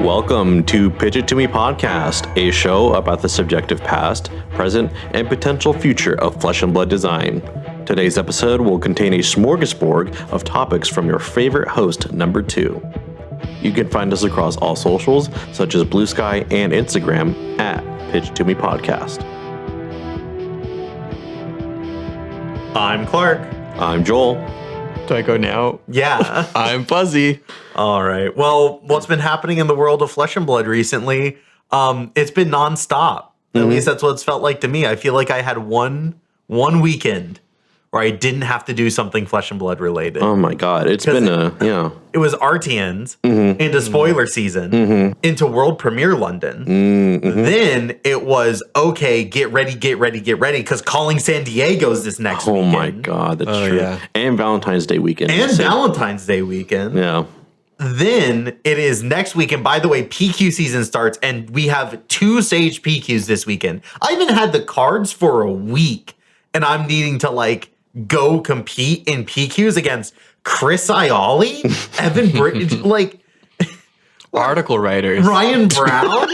Welcome to Pitch It To Me podcast, a show about the subjective past, present, and potential future of flesh and blood design. Today's episode will contain a smorgasbord of topics from your favorite host, number 2. You can find us across all socials, such as Blue Sky and Instagram, at Pitch It To Me podcast. I'm Clark. I'm Joel. Do I go now? Yeah. I'm Fuzzy. All right. Well, what's been happening in the world of flesh and blood recently? It's been nonstop. At least that's what it's felt like to me. I feel like I had one weekend where I didn't have to do something flesh and blood related. Oh my God. It's been It was RTNs into spoiler season, into world premiere London. Then it was, okay, get ready, because Calling San Diego's this next weekend. Oh my God, that's true. Yeah. And Valentine's Day weekend. And Valentine's Day weekend. Yeah. Then it is next week. And by the way, PQ season starts, and we have 2 Sage PQs this weekend. I even had the cards for a week, and I'm needing to go compete in PQs against Chris Iali, Evan Bridges, Article writers. Ryan Brown.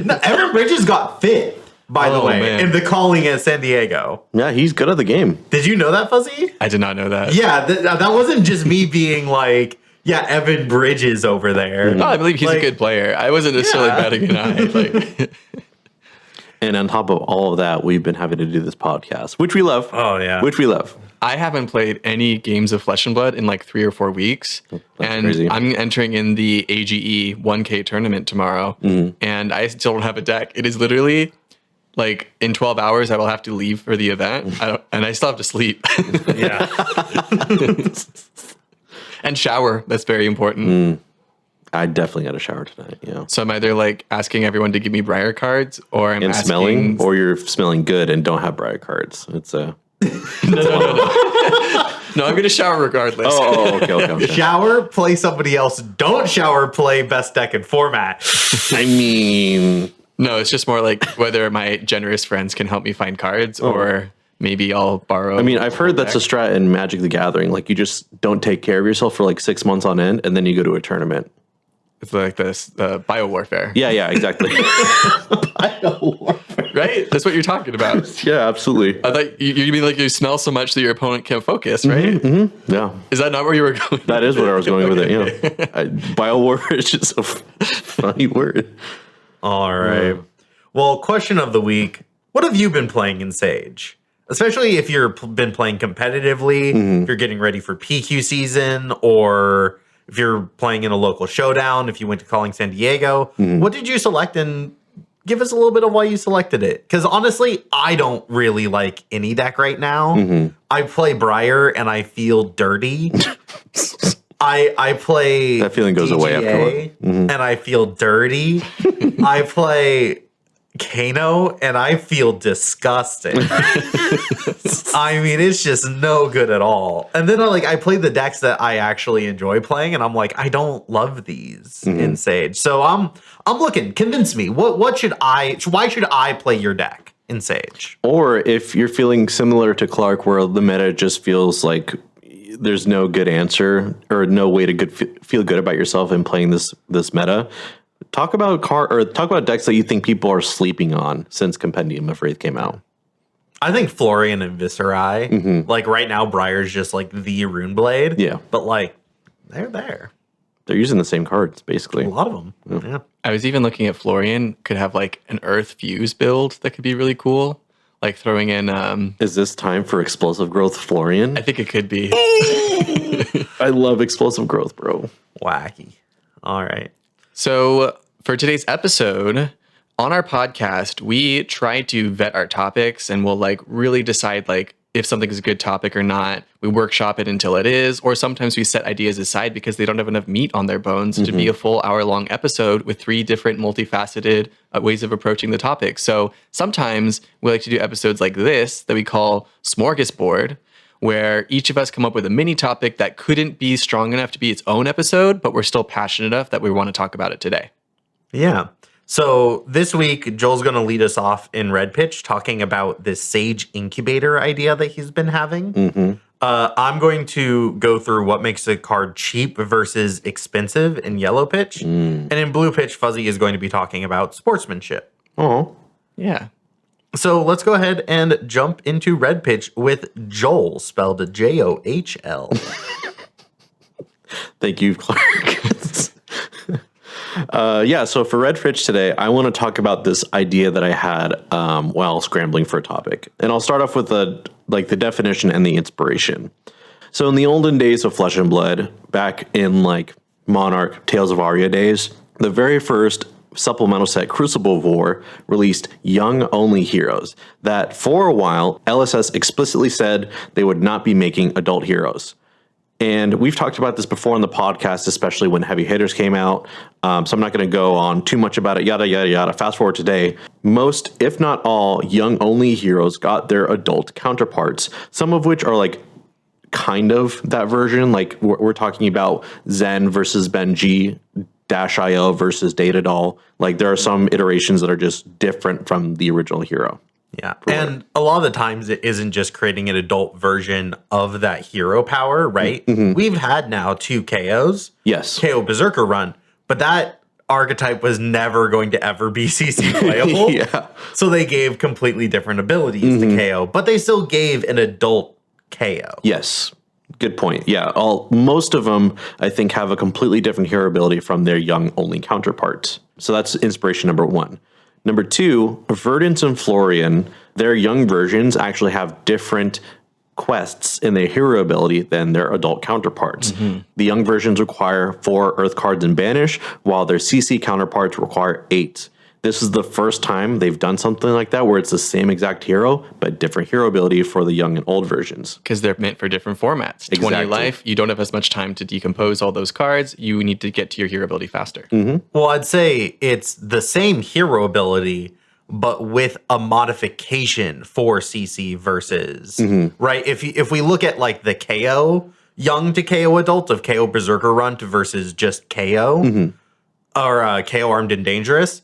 No, Evan Bridges got 5th, by the way, man. in the calling at San Diego. Yeah, he's good at the game. Did you know that, Fuzzy? I did not know that. Yeah, that wasn't just me being Evan Bridges over there. No, I believe he's a good player. I wasn't necessarily batting an eye. And on top of all of that, we've been having to do this podcast, which we love. Oh, yeah. Which we love. I haven't played any games of Flesh and Blood in 3 or 4 weeks. That's crazy. I'm entering in the AGE 1K tournament tomorrow. And I still don't have a deck. It is literally in 12 hours, I will have to leave for the event. I still have to sleep. Yeah. And shower. That's very important. I definitely got a shower tonight. Yeah. So I'm either asking everyone to give me Briar cards, or I'm asking... smelling, or you're smelling good and don't have Briar cards. It's a... No, I'm going to shower regardless. Oh, okay. Shower, play somebody else. Don't shower, play best deck and format. I mean... No, it's just more whether my generous friends can help me find cards, or maybe I'll borrow. I mean, I've heard that's a strat in Magic the Gathering. You just don't take care of yourself for 6 months on end, and then you go to a tournament. It's like this biowarfare. Yeah, exactly. Biowarfare. Right? That's what you're talking about. Yeah, absolutely. I thought you mean you smell so much that your opponent can't focus, right? Yeah. Is that not where you were going? That is what I was going with it, yeah. Biowarfare is just a funny word. All right. Well, question of the week. What have you been playing in Sage? Especially if you've been playing competitively, if you're getting ready for PQ season, or if you're playing in a local showdown, if you went to Calling San Diego. What did you select, and give us a little bit of why you selected it? Because honestly, I don't really like any deck right now. I play Briar and I feel dirty. I play that feeling goes away afterward. And I feel dirty. I play Kano and I feel disgusting. I mean, it's just no good at all. And then I play the decks that I actually enjoy playing, and I'm I don't love these in Sage. So I'm looking. Convince me. Why should I play your deck in Sage? Or if you're feeling similar to Clark, where the meta just feels like there's no good answer or no way to feel good about yourself in playing this meta. Talk about decks that you think people are sleeping on since Compendium of Wraith came out. I think Florian and Viserai. Right now, Briar's just the Rune Blade. Yeah. But they're there. They're using the same cards, basically. A lot of them. Yeah. I was even looking at Florian could have an Earth Fuse build that could be really cool. Throwing in... Is this time for Explosive Growth Florian? I think it could be. I love Explosive Growth, bro. Wacky. All right. So for today's episode, on our podcast, we try to vet our topics, and we'll really decide if something is a good topic or not. We workshop it until it is, or sometimes we set ideas aside because they don't have enough meat on their bones to be a full hour-long episode with 3 different multifaceted ways of approaching the topic. So sometimes we like to do episodes like this that we call Smorgasbord, where each of us come up with a mini topic that couldn't be strong enough to be its own episode, but we're still passionate enough that we want to talk about it today. Yeah. So this week, Joel's going to lead us off in Red Pitch talking about this Sage Incubator idea that he's been having. I'm going to go through what makes a card cheap versus expensive in yellow pitch. And in blue pitch, Fuzzy is going to be talking about sportsmanship. Oh, Yeah. So let's go ahead and jump into red pitch with Joel, spelled Johl. thank you, Clark. So for red pitch today, I want to talk about this idea that I had while scrambling for a topic. And I'll start off with the definition and the inspiration. So in the olden days of Flesh and Blood, back in like Monarch, Tales of Arya days, the very first supplemental set, Crucible of War, released young-only heroes that for a while, LSS explicitly said they would not be making adult heroes. And we've talked about this before on the podcast, especially when Heavy Hitters came out. So I'm not going to go on too much about it, yada, yada, yada. Fast forward today, most, if not all, young-only heroes got their adult counterparts, some of which are like kind of that version. Like we're talking about Zen versus Benji, Dash.io versus Datadol. Like there are some iterations that are just different from the original hero. Yeah. And a lot of the times it isn't just creating an adult version of that hero power, right? Mm-hmm. We've had now 2 KOs. Yes. KO Berserker run, but that archetype was never going to ever be CC playable. Yeah. So they gave completely different abilities to KO, but they still gave an adult KO. Yes. Good point. Yeah. Most of them, I think, have a completely different hero ability from their young-only counterparts. So that's inspiration number 1. Number 2, Verdance and Florian, their young versions actually have different quests in their hero ability than their adult counterparts. Mm-hmm. The young versions require 4 Earth cards and Banish, while their CC counterparts require 8. This is the first time they've done something like that where it's the same exact hero, but different hero ability for the young and old versions. Because they're meant for different formats. Exactly. 20 life, you don't have as much time to decompose all those cards. You need to get to your hero ability faster. Mm-hmm. Well, I'd say it's the same hero ability, but with a modification for CC versus, right? If we look at like the KO, young to KO adult of KO Berserker run to versus just KO, or KO Armed and Dangerous,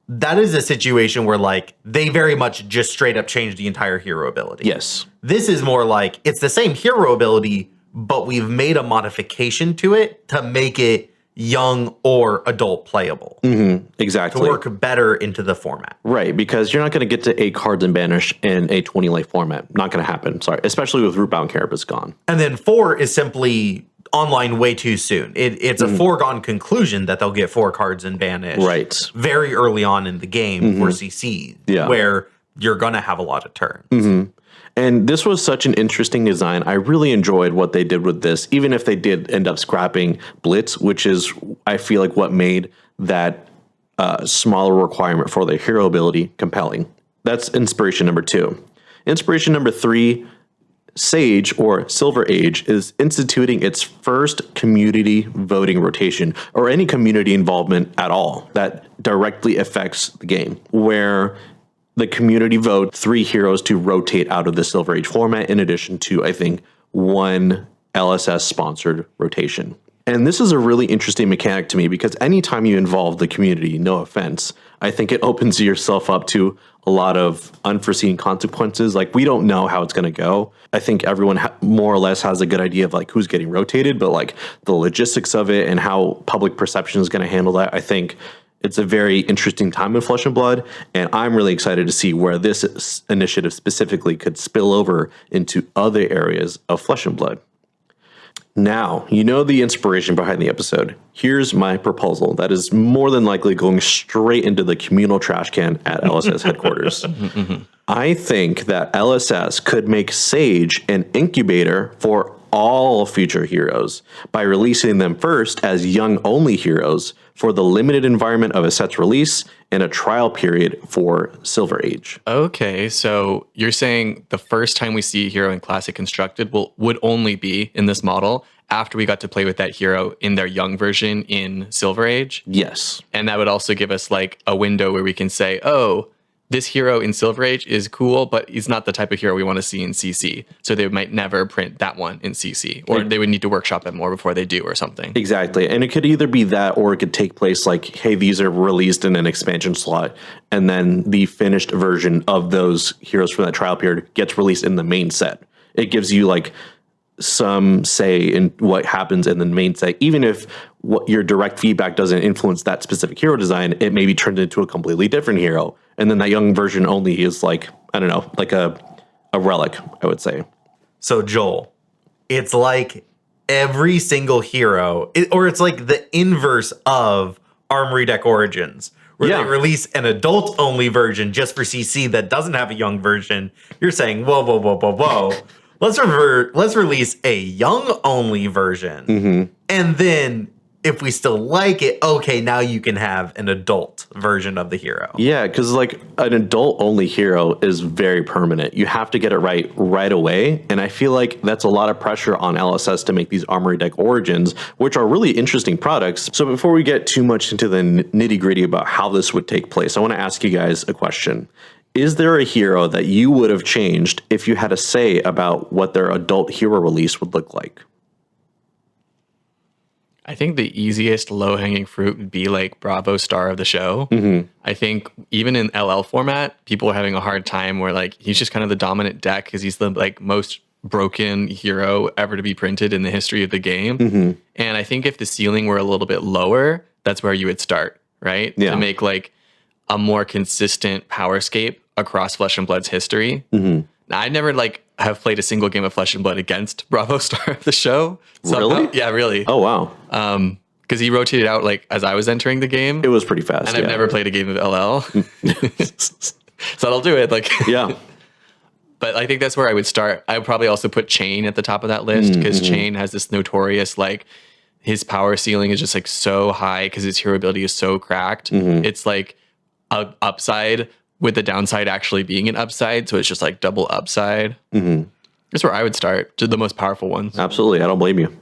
that is a situation where like they very much just straight up changed the entire hero ability. Yes. This is more like it's the same hero ability, but we've made a modification to it to make it young or adult playable. Exactly. To work better into the format. Right, because you're not going to get to 8 cards and Banish in a 20 life format. Not going to happen. Sorry. Especially with Rootbound Carapace gone. And then 4 is simply online way too soon. It's a foregone conclusion that they'll get 4 cards and Banish very early on in the game for CC, where you're going to have a lot of turns. And this was such an interesting design. I really enjoyed what they did with this, even if they did end up scrapping Blitz, which is, I feel like, what made that smaller requirement for the hero ability compelling. That's inspiration number 2. Inspiration number 3, Sage, or Silver Age, is instituting its first community voting rotation, or any community involvement at all that directly affects the game, where the community vote 3 heroes to rotate out of the Silver Age format, in addition to, I think, 1 LSS-sponsored rotation. And this is a really interesting mechanic to me, because anytime you involve the community, no offense, I think it opens yourself up to a lot of unforeseen consequences. Like, we don't know how it's going to go. I think everyone more or less has a good idea of like who's getting rotated, but like the logistics of it and how public perception is going to handle that, I think it's a very interesting time in Flesh and Blood, and I'm really excited to see where this initiative specifically could spill over into other areas of Flesh and Blood. Now, you know the inspiration behind the episode. Here's my proposal that is more than likely going straight into the communal trash can at LSS headquarters. I think that LSS could make Sage an incubator for all future heroes by releasing them first as young-only heroes for the limited environment of a set's release and a trial period for Silver Age. Okay, so you're saying the first time we see a hero in Classic Constructed would only be in this model after we got to play with that hero in their young version in Silver Age? Yes. And that would also give us like a window where we can say, oh, this hero in Silver Age is cool, but he's not the type of hero we want to see in CC. So they might never print that one in CC, or they would need to workshop it more before they do or something. Exactly. And it could either be that, or it could take place like, hey, these are released in an expansion slot, and then the finished version of those heroes from that trial period gets released in the main set. It gives you like some say in what happens in the main set, even if what your direct feedback doesn't influence that specific hero design, it maybe turned into a completely different hero. And then that young version only is like, I don't know, like a relic, I would say. So Joel, it's like every single hero, or it's like the inverse of Armory Deck Origins, where they release an adult-only version just for CC that doesn't have a young version. You're saying, whoa, whoa, whoa, whoa, whoa. Let's release a young-only version. And then if we still like it, okay, now you can have an adult version of the hero. Yeah, because like an adult-only hero is very permanent. You have to get it right away. And I feel like that's a lot of pressure on LSS to make these Armory Deck Origins, which are really interesting products. So before we get too much into the nitty-gritty about how this would take place, I want to ask you guys a question. Is there a hero that you would have changed if you had a say about what their adult hero release would look like? I think the easiest low-hanging fruit would be like Bravo Star of the show. I think even in LL format, people are having a hard time where like he's just kind of the dominant deck because he's the like most broken hero ever to be printed in the history of the game. And I think if the ceiling were a little bit lower, that's where you would start, right? Yeah. To make like a more consistent powerscape across Flesh and Blood's history. Now, I never like have played a single game of Flesh and Blood against Bravo Star of the show. Really? Yeah, really. Oh, wow. Because he rotated out like as I was entering the game. It was pretty fast. And I've never played a game of LL. So that'll do it. Like, Yeah. But I think that's where I would start. I would probably also put Chain at the top of that list because Chain has this notorious, like, his power ceiling is just like so high because his hero ability is so cracked. It's like a upside with the downside actually being an upside. So it's just like double upside. That's where I would start, to the most powerful ones. Absolutely. I don't blame you.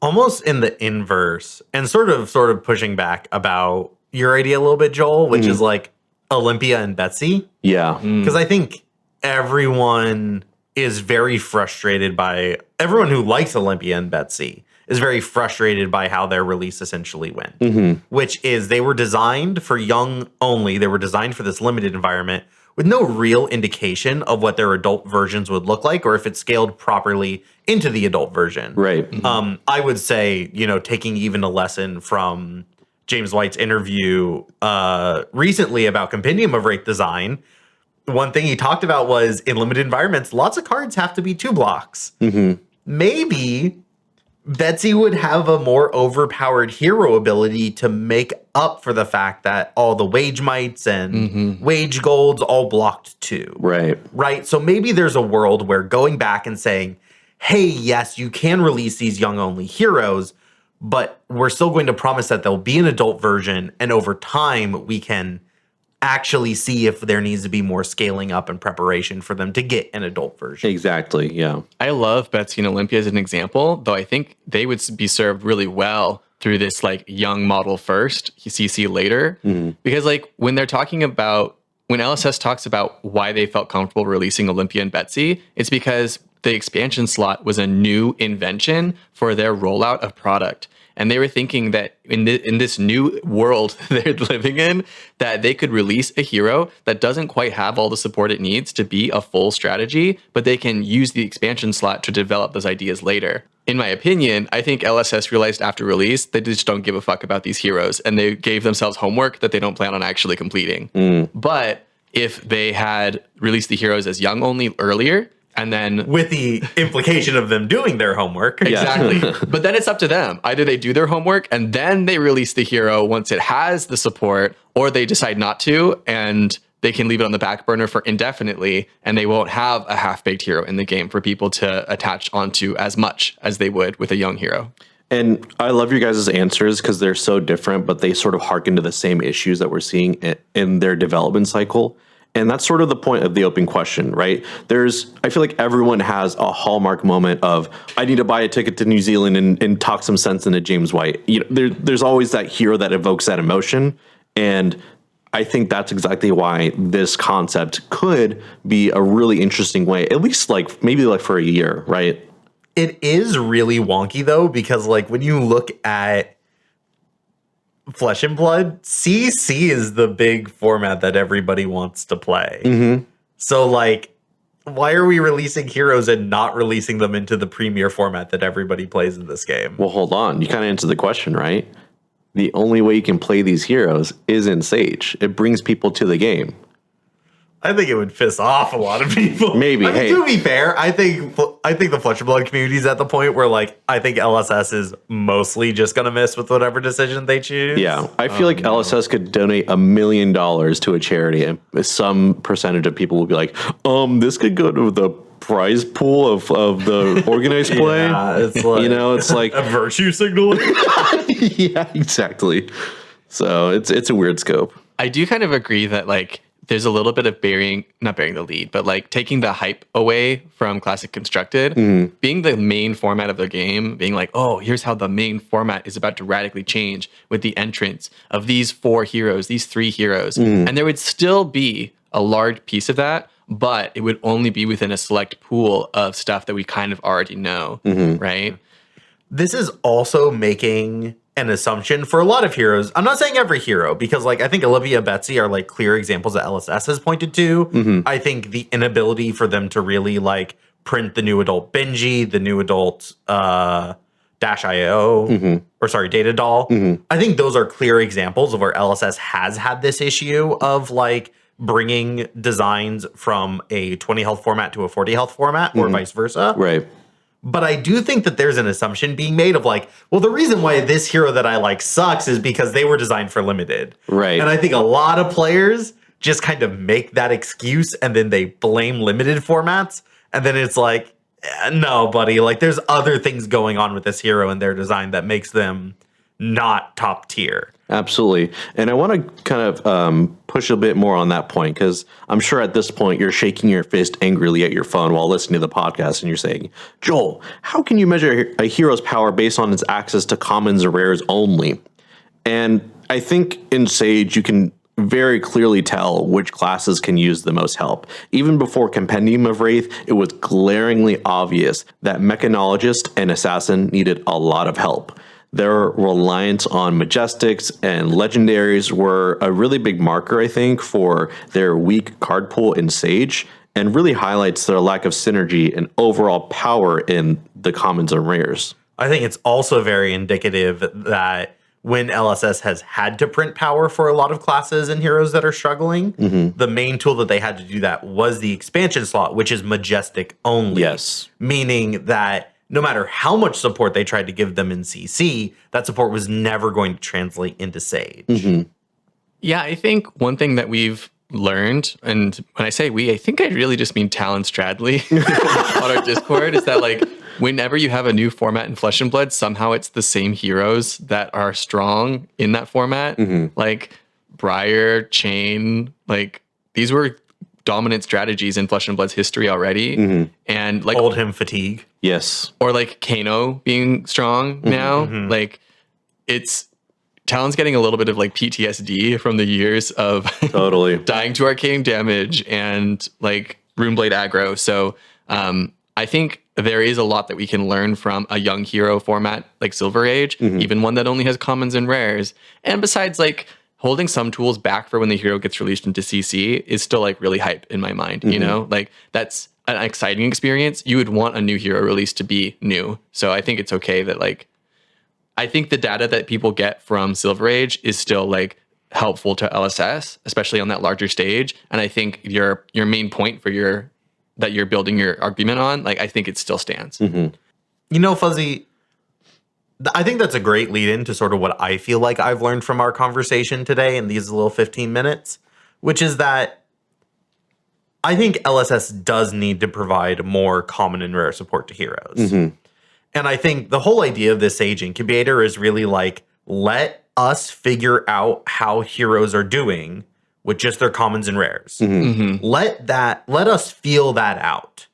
Almost in the inverse, and sort of pushing back about your idea a little bit, Joel, which is like Olympia and Betsy. Yeah. Because I think everyone is very frustrated by, everyone who likes Olympia and Betsy is very frustrated by how their release essentially went, which is they were designed for young only. They were designed for this limited environment with no real indication of what their adult versions would look like or if it scaled properly into the adult version. Right. I would say, you know, taking even a lesson from James White's interview recently about Compendium of Wraith design, one thing he talked about was in limited environments, lots of cards have to be 2 blocks. Maybe Betsy would have a more overpowered hero ability to make up for the fact that all the wage mites and wage golds all blocked 2. Right. So maybe there's a world where going back and saying, hey, yes, you can release these young only heroes, but we're still going to promise that there'll be an adult version. And over time, we can actually see if there needs to be more scaling up and preparation for them to get an adult version. Exactly. Yeah. I love Betsy and Olympia as an example, though I think they would be served really well through this like young model first, CC later. Because like when they're talking about, when LSS talks about why they felt comfortable releasing Olympia and Betsy, it's because the expansion slot was a new invention for their rollout of product. And they were thinking that in this new world they're living in, that they could release a hero that doesn't quite have all the support it needs to be a full strategy, but they can use the expansion slot to develop those ideas later. In my opinion, I think LSS realized after release, they just don't give a fuck about these heroes, and they gave themselves homework that they don't plan on actually completing. But if they had released the heroes as young only earlier, and then with the implication of them doing their homework. Exactly. But then it's up to them. Either they do their homework and then they release the hero once it has the support, or they decide not to and they can leave it on the back burner for indefinitely, and they won't have a half-baked hero in the game for people to attach onto as much as they would with a young hero. And I love your guys' answers because they're so different, but they sort of harken to the same issues that we're seeing in their development cycle. And that's sort of the point of the open question, right? I feel like everyone has a hallmark moment of, I need to buy a ticket to New Zealand and talk some sense into James White. You know, there's always that hero that evokes that emotion. And I think that's exactly why this concept could be a really interesting way, at least like maybe like for a year, right? It is really wonky though, because like when you look at Flesh and Blood, CC is the big format that everybody wants to play. So like why are we releasing heroes and not releasing them into the premier format that everybody plays in this game? Well, hold on. You kind of answered the question, right? The only way you can play these heroes is in Sage. It brings people to the game. I think it would piss off a lot of people. Maybe. I mean, to be fair, I think the Flesh and Blood community is at the point where, like, I think LSS is mostly just gonna miss with whatever decision they choose. Yeah, I feel like LSS could donate $1 million to a charity, and some percentage of people will be like, this could go to the prize pool of the organized play. Yeah, it's like, it's like a virtue signal. yeah, exactly. So it's a weird scope. I do kind of agree that like there's a little bit of not bearing the lead, but like taking the hype away from Classic Constructed, being the main format of the game, being like, oh, here's how the main format is about to radically change with the entrance of these 4 heroes, these 3 heroes. And there would still be a large piece of that, but it would only be within a select pool of stuff that we kind of already know, right? This is also making an assumption for a lot of heroes. I'm not saying every hero, because like I think Olivia, Betsy are like clear examples that LSS has pointed to. I think the inability for them to really like print the new adult Benji, the new adult Dash IO, or sorry, Data Doll. I think those are clear examples of where LSS has had this issue of like bringing designs from a 20 health format to a 40 health format or vice versa. Right. But I do think that there's an assumption being made of like, well, the reason why this hero that I like sucks is because they were designed for limited. Right. And I think a lot of players just kind of make that excuse and then they blame limited formats. And then it's like, no, buddy, like there's other things going on with this hero and their design that makes them not top tier. Absolutely. And I want to kind of push a bit more on that point, because I'm sure at this point you're shaking your fist angrily at your phone while listening to the podcast and you're saying, Joel, how can you measure a hero's power based on its access to commons and rares only? And I think in Sage you can very clearly tell which classes can use the most help. Even before Compendium of Wraith, it was glaringly obvious that Mechanologist and Assassin needed a lot of help. Their reliance on Majestics and Legendaries were a really big marker, I think, for their weak card pool in Sage, and really highlights their lack of synergy and overall power in the commons and rares. I think it's also very indicative that when LSS has had to print power for a lot of classes and heroes that are struggling, the main tool that they had to do that was the expansion slot, which is Majestic only. Yes. Meaning that no matter how much support they tried to give them in CC, that support was never going to translate into Sage. Yeah, I think one thing that we've learned, and when I say we, I think I really just mean Talon Stradley on our Discord, is that like whenever you have a new format in Flesh and Blood, somehow it's the same heroes that are strong in that format. Like Briar, Chain, like these were dominant strategies in Flesh and Blood's history already. And like Old him fatigue. Yes. Or like Kano being strong now. Like it's Talon's getting a little bit of like PTSD from the years of Totally dying to arcane damage and like Runeblade aggro. So I think there is a lot that we can learn from a young hero format like Silver Age, even one that only has commons and rares. And besides like holding some tools back for when the hero gets released into CC is still like really hype in my mind, you know? Like that's an exciting experience. You would want a new hero release to be new. So I think it's okay that like, I think the data that people get from Silver Age is still like helpful to LSS, especially on that larger stage. And I think your main point for that you're building your argument on, like, I think it still stands. You know, Fuzzy, I think that's a great lead in to sort of what I feel like I've learned from our conversation today in these little 15 minutes, which is that I think LSS does need to provide more common and rare support to heroes. And I think the whole idea of this Sage Incubator is really like, let us figure out how heroes are doing with just their commons and rares. Let us feel that out.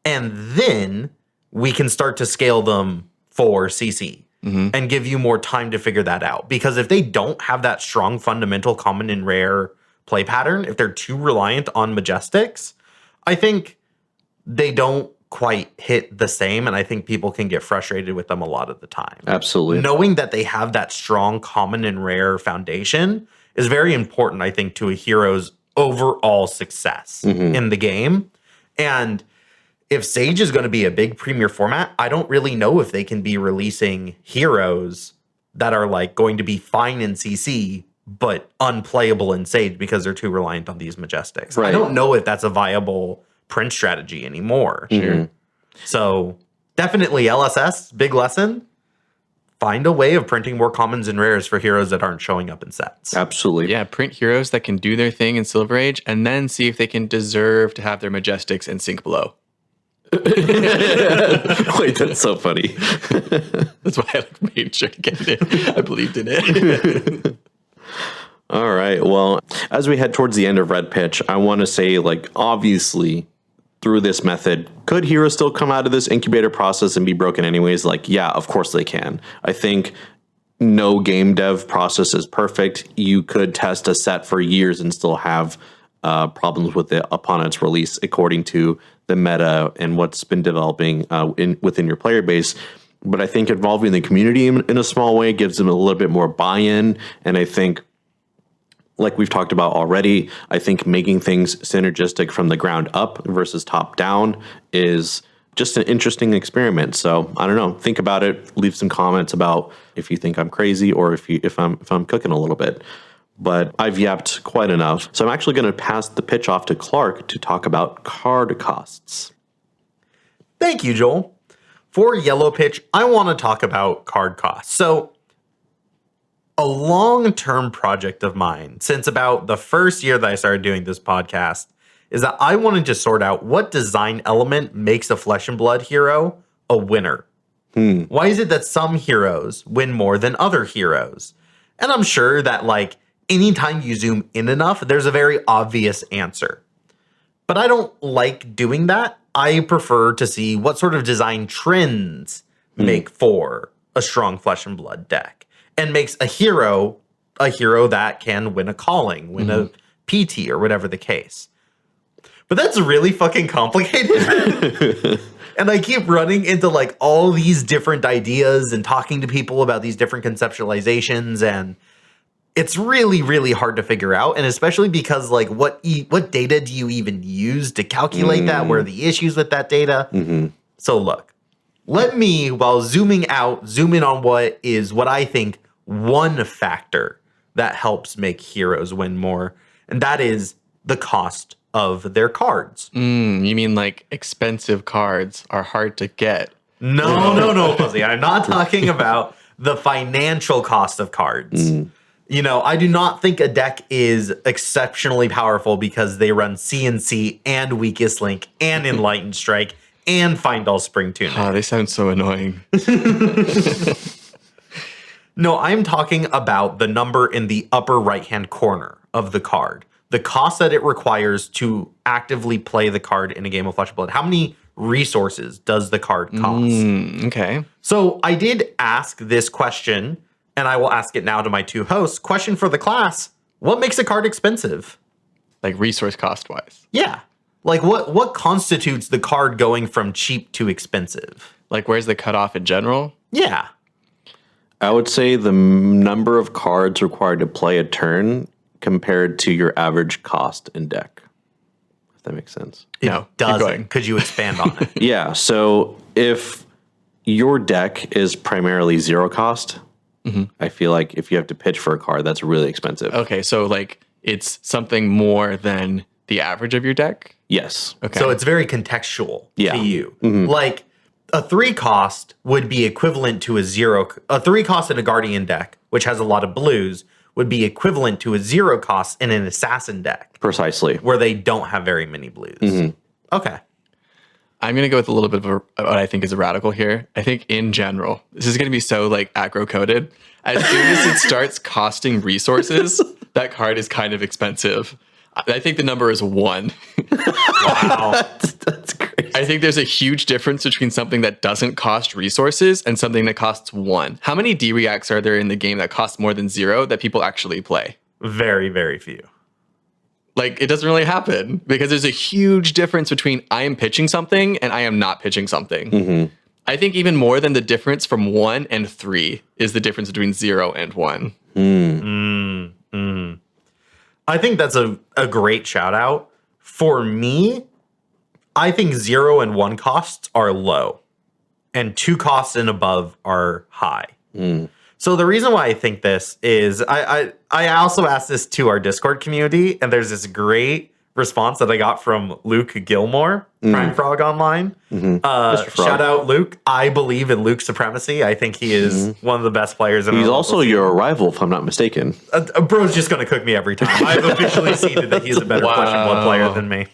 And then we can start to scale them for CC and give you more time to figure that out. Because if they don't have that strong fundamental common and rare play pattern, if they're too reliant on Majestics, I think they don't quite hit the same. And I think people can get frustrated with them a lot of the time. Absolutely. Knowing that they have that strong common and rare foundation is very important, I think, to a hero's overall success in the game. And if Sage is going to be a big premier format, I don't really know if they can be releasing heroes that are like going to be fine in CC, but unplayable in Sage because they're too reliant on these Majestics. Right. I don't know if that's a viable print strategy anymore. Sure. So definitely LSS, big lesson. Find a way of printing more commons and rares for heroes that aren't showing up in sets. Absolutely. Yeah, print heroes that can do their thing in Silver Age and then see if they can deserve to have their Majestics in Sync below. Wait, that's so funny. That's why I made sure to get it. I believed in it. All right. Well, as we head towards the end of Red Pitch, I want to say, like, obviously, through this method, could heroes still come out of this incubator process and be broken anyways? Like, yeah, of course they can. I think no game dev process is perfect. You could test a set for years and still have problems with it upon its release, according to the meta and what's been developing within your player base. But I think involving the community in a small way gives them a little bit more buy-in. And I think, like we've talked about already, I think making things synergistic from the ground up versus top down is just an interesting experiment. So I don't know. Think about it. Leave some comments about if you think I'm crazy or if I'm cooking a little bit. But I've yapped quite enough. So I'm actually going to pass the pitch off to Clark to talk about card costs. Thank you, Joel. For Yellow Pitch, I want to talk about card costs. So a long-term project of mine since about the first year that I started doing this podcast is that I wanted to sort out what design element makes a Flesh and Blood hero a winner. Why is it that some heroes win more than other heroes? And I'm sure that, like, anytime you zoom in enough, there's a very obvious answer. But I don't like doing that. I prefer to see what sort of design trends make for a strong Flesh and Blood deck and makes a hero that can win a calling, win a PT, or whatever the case. But that's really fucking complicated. And I keep running into like all these different ideas and talking to people about these different conceptualizations, and it's really, really hard to figure out. And especially because like what data do you even use to calculate that? Where are the issues with that data? So look, let me, while zooming out, zoom in on what I think one factor that helps make heroes win more. And that is the cost of their cards. You mean like expensive cards are hard to get? No, Fuzzy. I'm not talking about the financial cost of cards. You know, I do not think a deck is exceptionally powerful because they run CNC and Weakest Link and Enlightened Strike and Find All Spring Tunic. Oh, they sound so annoying. No, I'm talking about the number in the upper right-hand corner of the card. The cost that it requires to actively play the card in a game of Flesh and Blood. How many resources does the card cost? Okay. So I did ask this question, and I will ask it now to my two hosts. Question for the class: what makes a card expensive? Like resource cost wise. Yeah. Like what constitutes the card going from cheap to expensive? Like where's the cutoff in general? Yeah. I would say the number of cards required to play a turn compared to your average cost in deck. If that makes sense. No, keep Doesn't. going. Could you expand on it? Yeah, so if your deck is primarily zero cost, I feel like if you have to pitch for a card, that's really expensive. Okay, so like it's something more than the average of your deck? Yes. Okay. So it's very contextual Yeah. to you. Like a 3 cost would be equivalent to a 3 cost in a Guardian deck, which has a lot of blues, would be equivalent to a 0 cost in an Assassin deck, Precisely. where they don't have very many blues. Okay. I'm going to go with a little bit of what I think is a radical here. I think in general, this is going to be so like aggro coded. As soon as it starts costing resources, that card is kind of expensive. I think the number is 1. Wow. That's great. I think there's a huge difference between something that doesn't cost resources and something that costs 1. How many D-Reacts are there in the game that cost more than 0 that people actually play? Very, very few. Like, it doesn't really happen because there's a huge difference between I am pitching something and I am not pitching something. I think even more than the difference from 1 and 3 is the difference between 0 and 1. I think that's a great shout out. For me, I think 0 and 1 costs are low, and 2 costs and above are high. So the reason why I think this is I also asked this to our Discord community, and there's this great response that I got from Luke Gilmore, Prime Frog Online. Frog. Shout out Luke. I believe in Luke's supremacy. I think he is one of the best players. He's also your rival, if I'm not mistaken. Bro's just going to cook me every time. I've officially ceded that he's a better Flesh and Blood player than me.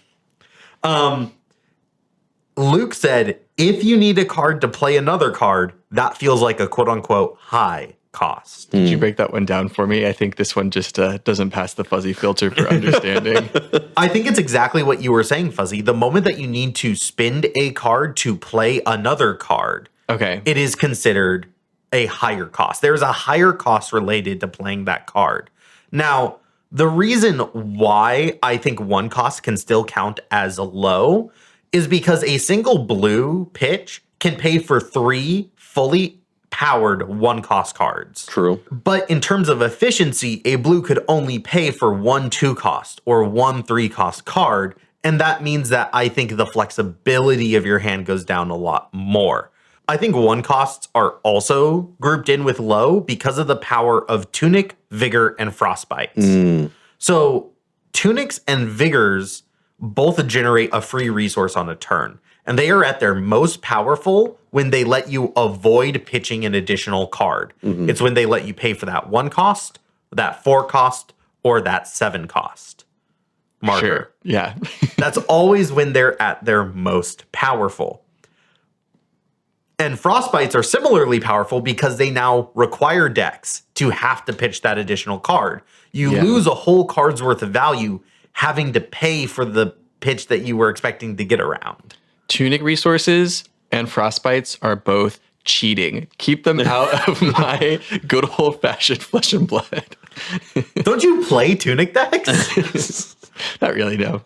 Luke said, if you need a card to play another card, that feels like a quote-unquote high cost. Did you break that one down for me? I think this one just doesn't pass the fuzzy filter for understanding. I think it's exactly what you were saying, Fuzzy. The moment that you need to spend a card to play another card, Okay. it is considered a higher cost. There's a higher cost related to playing that card. Now, the reason why I think 1 cost can still count as low is because a single blue pitch can pay for 3 fully powered 1 cost cards. True. But in terms of efficiency, a blue could only pay for 1 2 cost or 1 3 cost card. And that means that I think the flexibility of your hand goes down a lot more. I think 1 costs are also grouped in with low because of the power of Tunic, Vigor, and Frostbites. So Tunics and Vigors both generate a free resource on a turn. And they are at their most powerful when they let you avoid pitching an additional card. It's when they let you pay for that 1 cost, that 4 cost, or that 7 cost marker. Sure. Yeah. That's always when they're at their most powerful. And Frostbites are similarly powerful because they now require decks to have to pitch that additional card. You lose a whole card's worth of value having to pay for the pitch that you were expecting to get around. Tunic resources and Frostbites are both cheating. Keep them out of my good old-fashioned Flesh and Blood. Don't you play Tunic decks? Not really, no.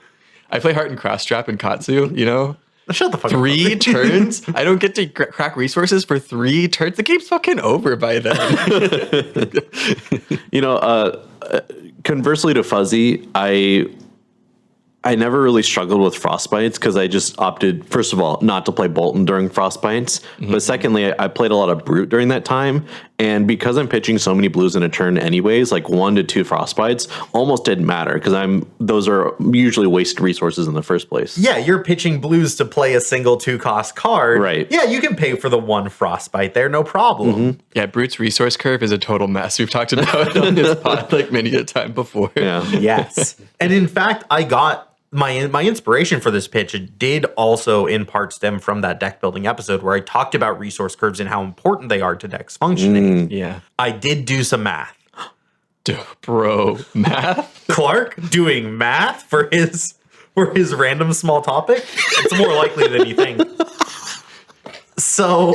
I play Heart and Crosstrap and Katsu, you know? Shut the fuck up. 3 turns? I don't get to crack resources for 3 turns? The game's fucking over by then. Conversely to Fuzzy, I never really struggled with Frostbites because I just opted, first of all, not to play Bolton during Frostbites. But secondly, I played a lot of Brute during that time. And because I'm pitching so many blues in a turn anyways, like 1 to 2 Frostbites almost didn't matter because those are usually wasted resources in the first place. Yeah, you're pitching blues to play a single 2 cost card. Right. Yeah, you can pay for the 1 Frostbite there, no problem. Yeah, Brute's resource curve is a total mess. We've talked about it on this pod like many a time before. Yeah. Yes. And in fact, I got my inspiration for this pitch did also in part stem from that deck building episode where I talked about resource curves and how important they are to decks functioning. Yeah. I did do some math. Bro, math? Clark doing math for his random small topic? It's more likely than you think. So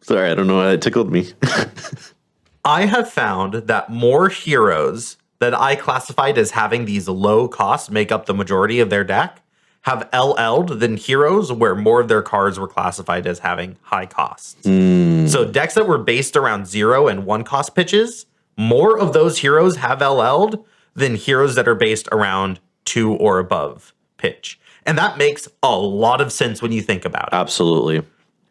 Sorry, I don't know why that tickled me. I have found that more heroes that I classified as having these low costs make up the majority of their deck have LL'd than heroes where more of their cards were classified as having high costs. So decks that were based around 0 and 1 cost pitches, more of those heroes have LL'd than heroes that are based around 2 or above pitch. And that makes a lot of sense when you think about it. Absolutely.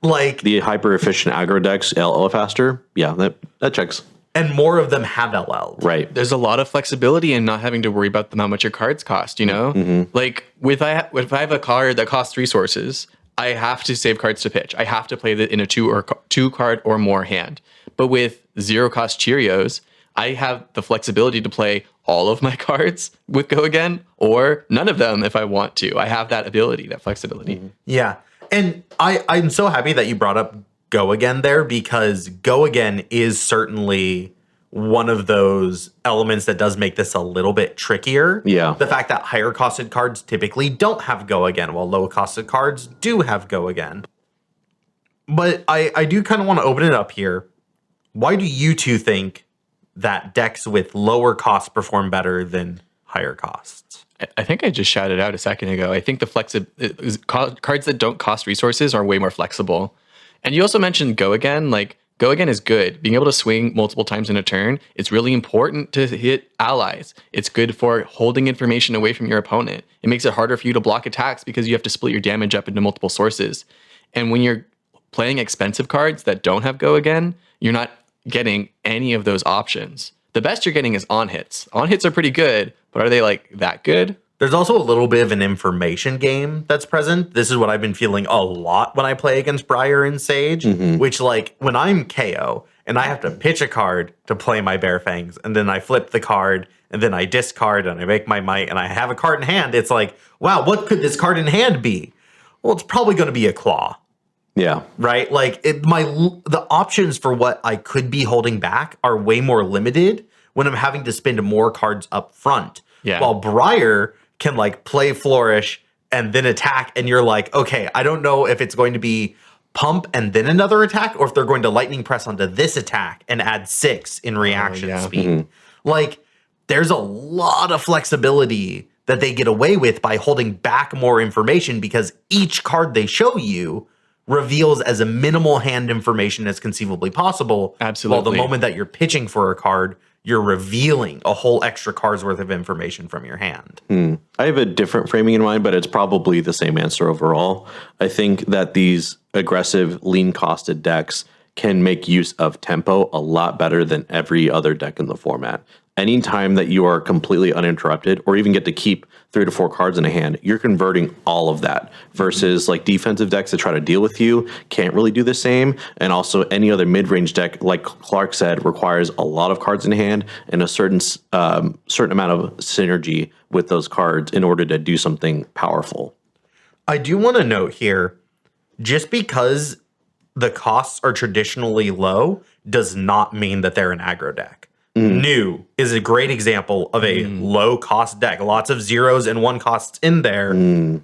Like The hyper efficient aggro decks, LL faster. Yeah, that checks. and more of them have LL. Right. There's a lot of flexibility in not having to worry about how much your cards cost, you know? Like, if I have a card that costs resources, I have to save cards to pitch. I have to play that in a 2 card or more hand. But with 0 cost Cheerios, I have the flexibility to play all of my cards with Go Again or none of them if I want to. I have that ability, that flexibility. Yeah. And I'm so happy that you brought up Go Again there, because Go Again is certainly one of those elements that does make this a little bit trickier. Yeah. The fact that higher costed cards typically don't have Go Again, while low costed cards do have Go Again. But I do kind of want to open it up here. Why do you two think that decks with lower costs perform better than higher costs? I think I just shouted out a second ago. I think the cards that don't cost resources are way more flexible. And you also mentioned Go Again. Like, Go again is good. Being able to swing multiple times in a turn, it's really important to hit allies. It's good for holding information away from your opponent. It makes it harder for you to block attacks because you have to split your damage up into multiple sources. And when you're playing expensive cards that don't have go again, you're not getting any of those options. The best you're getting is on hits. On hits are pretty good, but are they like that good? There's also a little bit of an information game that's present. This is what I've been feeling a lot when I play against Briar and Sage, which like when I'm KO and I have to pitch a card to play my Bear Fangs, and then I flip the card and then I discard and I make my might and I have a card in hand, it's like, wow, what could this card in hand be? Well, it's probably going to be a claw. Yeah. Right? Like the options for what I could be holding back are way more limited when I'm having to spend more cards up front. Yeah. While Briar can like play Flourish and then attack, and you're like, okay, I don't know if it's going to be pump and then another attack, or if they're going to lightning press onto this attack and add 6 in reaction speed. Like, there's a lot of flexibility that they get away with by holding back more information, because each card they show you reveals as a minimal hand information as conceivably possible. Absolutely. While the moment that you're pitching for a card, you're revealing a whole extra card's worth of information from your hand. I have a different framing in mind, but it's probably the same answer overall. I think that these aggressive, lean-costed decks can make use of tempo a lot better than every other deck in the format. Anytime that you are completely uninterrupted, or even get to keep 3 to 4 cards in a hand, you're converting all of that, versus like defensive decks that try to deal with you can't really do the same. And also any other mid-range deck, like Clark said, requires a lot of cards in hand and a certain amount of synergy with those cards in order to do something powerful. I do want to note here, just because the costs are traditionally low does not mean that they're an aggro deck. New is a great example of a low cost deck. Lots of 0s and 1 costs in there,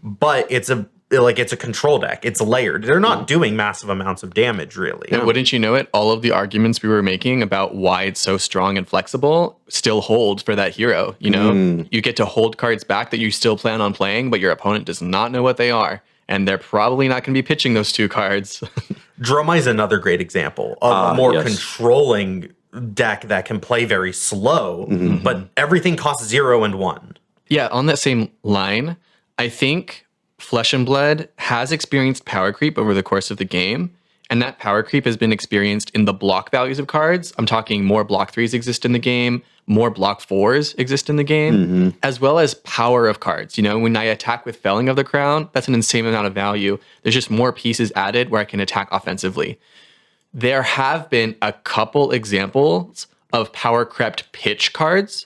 but it's a control deck. It's layered. They're not doing massive amounts of damage, really. And wouldn't you know it, all of the arguments we were making about why it's so strong and flexible still hold for that hero. You know, you get to hold cards back that you still plan on playing, but your opponent does not know what they are. And they're probably not going to be pitching those 2 cards. Dromai is another great example of a more controlling deck that can play very slow, but everything costs 0 and 1. Yeah, on that same line, I think Flesh and Blood has experienced power creep over the course of the game, and that power creep has been experienced in the block values of cards. I'm talking more block 3s exist in the game, more block 4s exist in the game, as well as power of cards. You know, when I attack with Felling of the Crown, that's an insane amount of value. There's just more pieces added where I can attack offensively. There have been a couple examples of power crept pitch cards,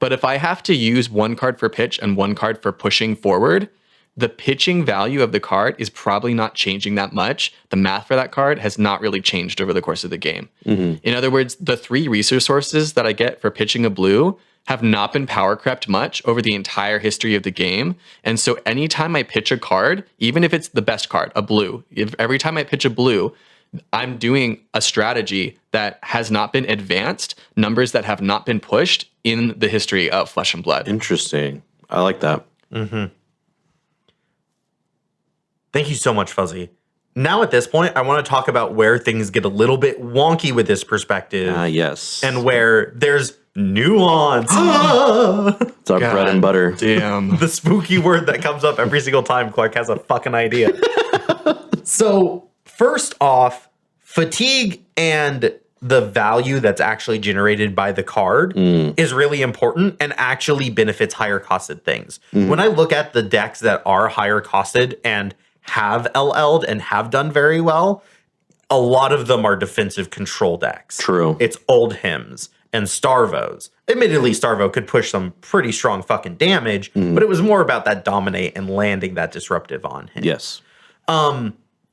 but if I have to use 1 card for pitch and 1 card for pushing forward, the pitching value of the card is probably not changing that much. The math for that card has not really changed over the course of the game. In other words, the 3 resource sources that I get for pitching a blue have not been power crept much over the entire history of the game. And so anytime I pitch a card, even if it's the best card, a blue, every time I pitch a blue, I'm doing a strategy that has not been advanced, numbers that have not been pushed in the history of Flesh and Blood. Interesting. I like that. Thank you so much, Fuzzy. Now at this point, I want to talk about where things get a little bit wonky with this perspective. Yes. And where there's nuance. It's our bread and butter. Damn. The spooky word that comes up every single time Clark has a fucking idea. So, first off, fatigue and the value that's actually generated by the card is really important and actually benefits higher costed things. When I look at the decks that are higher costed and have LL'd and have done very well, a lot of them are defensive control decks. True. It's Old Hymns and Starvos. Admittedly, Starvo could push some pretty strong fucking damage, but it was more about that dominate and landing that disruptive on him. Yes.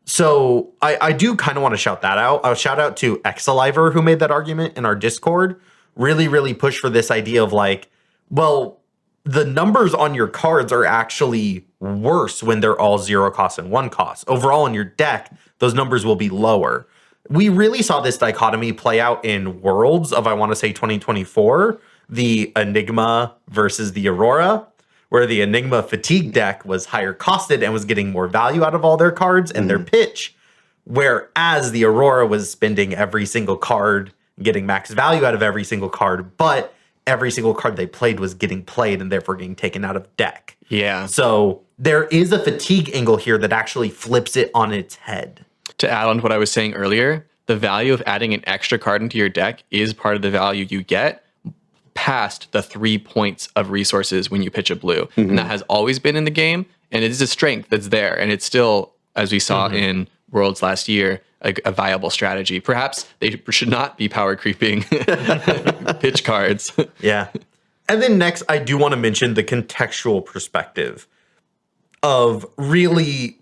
So I do kind of want to shout that out. I'll shout out to Exaliver, who made that argument in our Discord. Really, really push for this idea of like, well, the numbers on your cards are actually worse when they're all 0 cost and 1 cost. Overall in your deck, those numbers will be lower. We really saw this dichotomy play out in Worlds of, I want to say, 2024, the Enigma versus the Aurora, where the Enigma Fatigue deck was higher costed and was getting more value out of all their cards and their pitch, Whereas the Aurora was spending every single card, getting max value out of every single card, but every single card they played was getting played and therefore getting taken out of deck. Yeah. So there is a fatigue angle here that actually flips it on its head. To add on to what I was saying earlier, the value of adding an extra card into your deck is part of the value you get past the 3 points of resources when you pitch a blue. And that has always been in the game, and it is a strength that's there. And it's still, as we saw in Worlds last year, a viable strategy. Perhaps they should not be power creeping pitch cards. Yeah. And then next, I do want to mention the contextual perspective of really,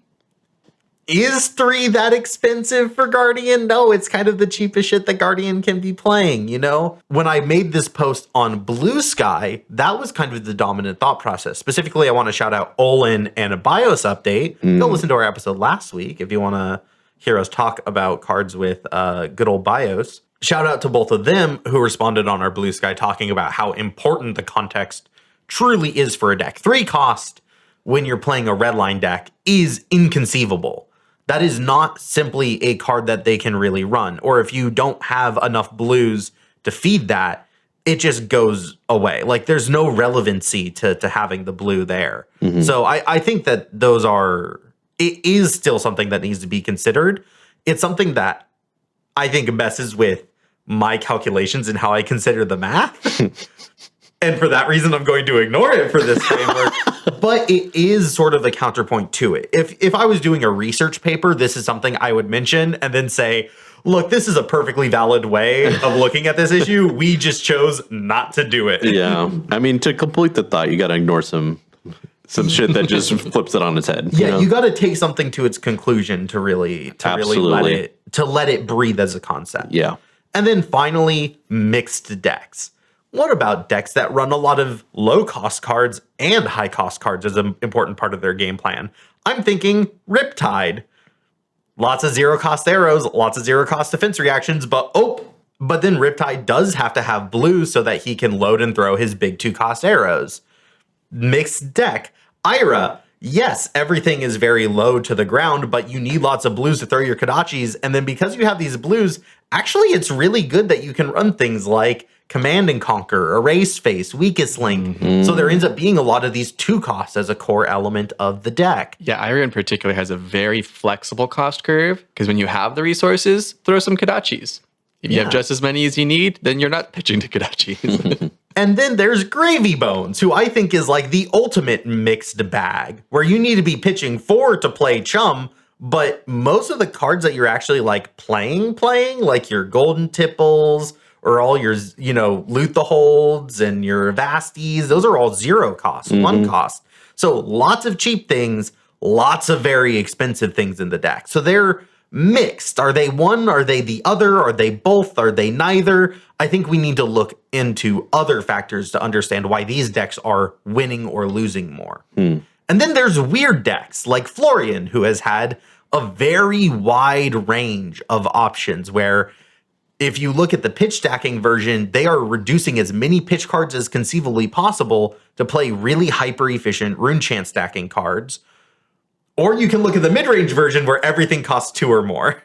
is 3 that expensive for Guardian? No, it's kind of the cheapest shit that Guardian can be playing, you know? When I made this post on Blue Sky, that was kind of the dominant thought process. Specifically, I want to shout out Olin and a BIOS update. Go listen to our episode last week if you want to hear us talk about cards with good old BIOS. Shout out to both of them who responded on our Blue Sky talking about how important the context truly is for a deck. 3 cost when you're playing a redline deck is inconceivable. That is not simply a card that they can really run. Or if you don't have enough blues to feed that, it just goes away. Like there's no relevancy to having the blue there. So I think that it is still something that needs to be considered. It's something that I think messes with my calculations and how I consider the math. And for that reason, I'm going to ignore it for this framework. But it is sort of the counterpoint to it. If I was doing a research paper, this is something I would mention and then say, look, this is a perfectly valid way of looking at this issue. We just chose not to do it. Yeah. I mean, to complete the thought, you got to ignore some shit that just flips it on its head. Yeah, you got to take something to its conclusion to really let it breathe as a concept. Yeah. And then finally, mixed decks. What about decks that run a lot of low-cost cards and high-cost cards as an important part of their game plan? I'm thinking Riptide. Lots of zero-cost arrows, lots of zero-cost defense reactions, but then Riptide does have to have blue so that he can load and throw his big 2-cost arrows. Mixed deck. Ira. Yes, everything is very low to the ground, but you need lots of blues to throw your Kodachis, and then because you have these blues, actually it's really good that you can run things like Command and Conquer, Erase Face, Weakest Link. So there ends up being a lot of these 2 costs as a core element of the deck. Yeah, Ira in particular has a very flexible cost curve because when you have the resources, throw some Kodachis. If you have just as many as you need, then you're not pitching to Kodachis. And then there's Gravy Bones, who I think is like the ultimate mixed bag, where you need to be pitching 4 to play Chum, but most of the cards that you're actually like playing, like your Golden Tipples, or all your, Loot the Holds and your Vasties, those are all 0 cost, 1 cost. So lots of cheap things, lots of very expensive things in the deck. So they're mixed. Are they one? Are they the other? Are they both? Are they neither? I think we need to look into other factors to understand why these decks are winning or losing more. And then there's weird decks like Florian, who has had a very wide range of options where if you look at the pitch stacking version, they are reducing as many pitch cards as conceivably possible to play really hyper efficient rune chant stacking cards. Or you can look at the mid-range version where everything costs 2 or more.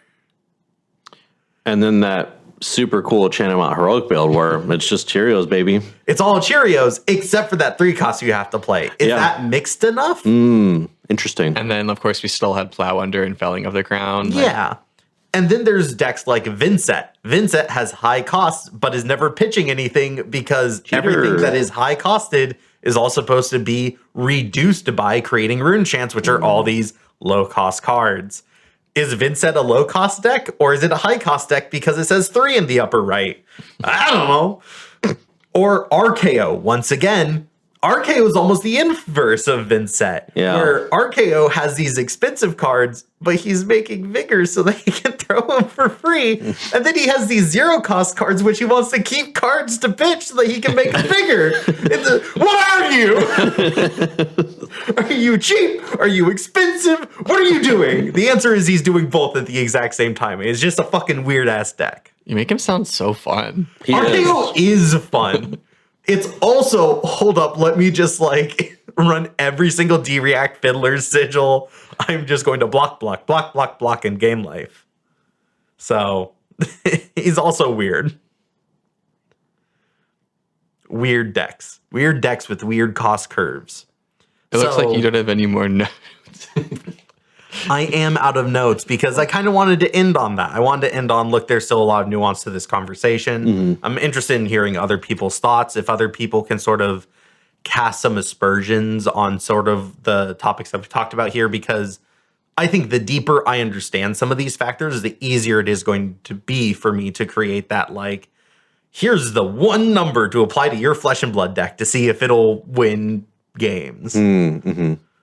And then that super cool Chanamot Heroic build where it's just Cheerios, baby. It's all Cheerios, except for that 3 cost you have to play. Is that mixed enough? Interesting. And then, of course, we still had Plow Under and Felling of the Crown. Yeah. And then there's decks like Vincent. Vincent has high costs, but is never pitching anything because everything that is high costed is all supposed to be reduced by creating rune chants, which are all these low cost cards. Is Vincent a low cost deck or is it a high cost deck because it says 3 in the upper right? I don't know. Or RKO, once again. RKO is almost the inverse of Vincent, where RKO has these expensive cards, but he's making vigors so that he can throw them for free. And then he has these 0 cost cards, which he wants to keep cards to pitch so that he can make a vigor. What are you? Are you cheap? Are you expensive? What are you doing? The answer is he's doing both at the exact same time. It's just a fucking weird ass deck. You make him sound so fun. RKO is fun. It's also, hold up, let me just run every single D-React Fiddler's Sigil. I'm just going to block, in game life. So he's also weird. Weird decks. Weird decks with weird cost curves. It looks like you don't have any more notes. I am out of notes because I kind of wanted to end on that. I wanted to end on, look, there's still a lot of nuance to this conversation. I'm interested in hearing other people's thoughts. If other people can sort of cast some aspersions on sort of the topics that we've talked about here, because I think the deeper I understand some of these factors, the easier it is going to be for me to create that, like, here's the one number to apply to your Flesh and Blood deck to see if it'll win games.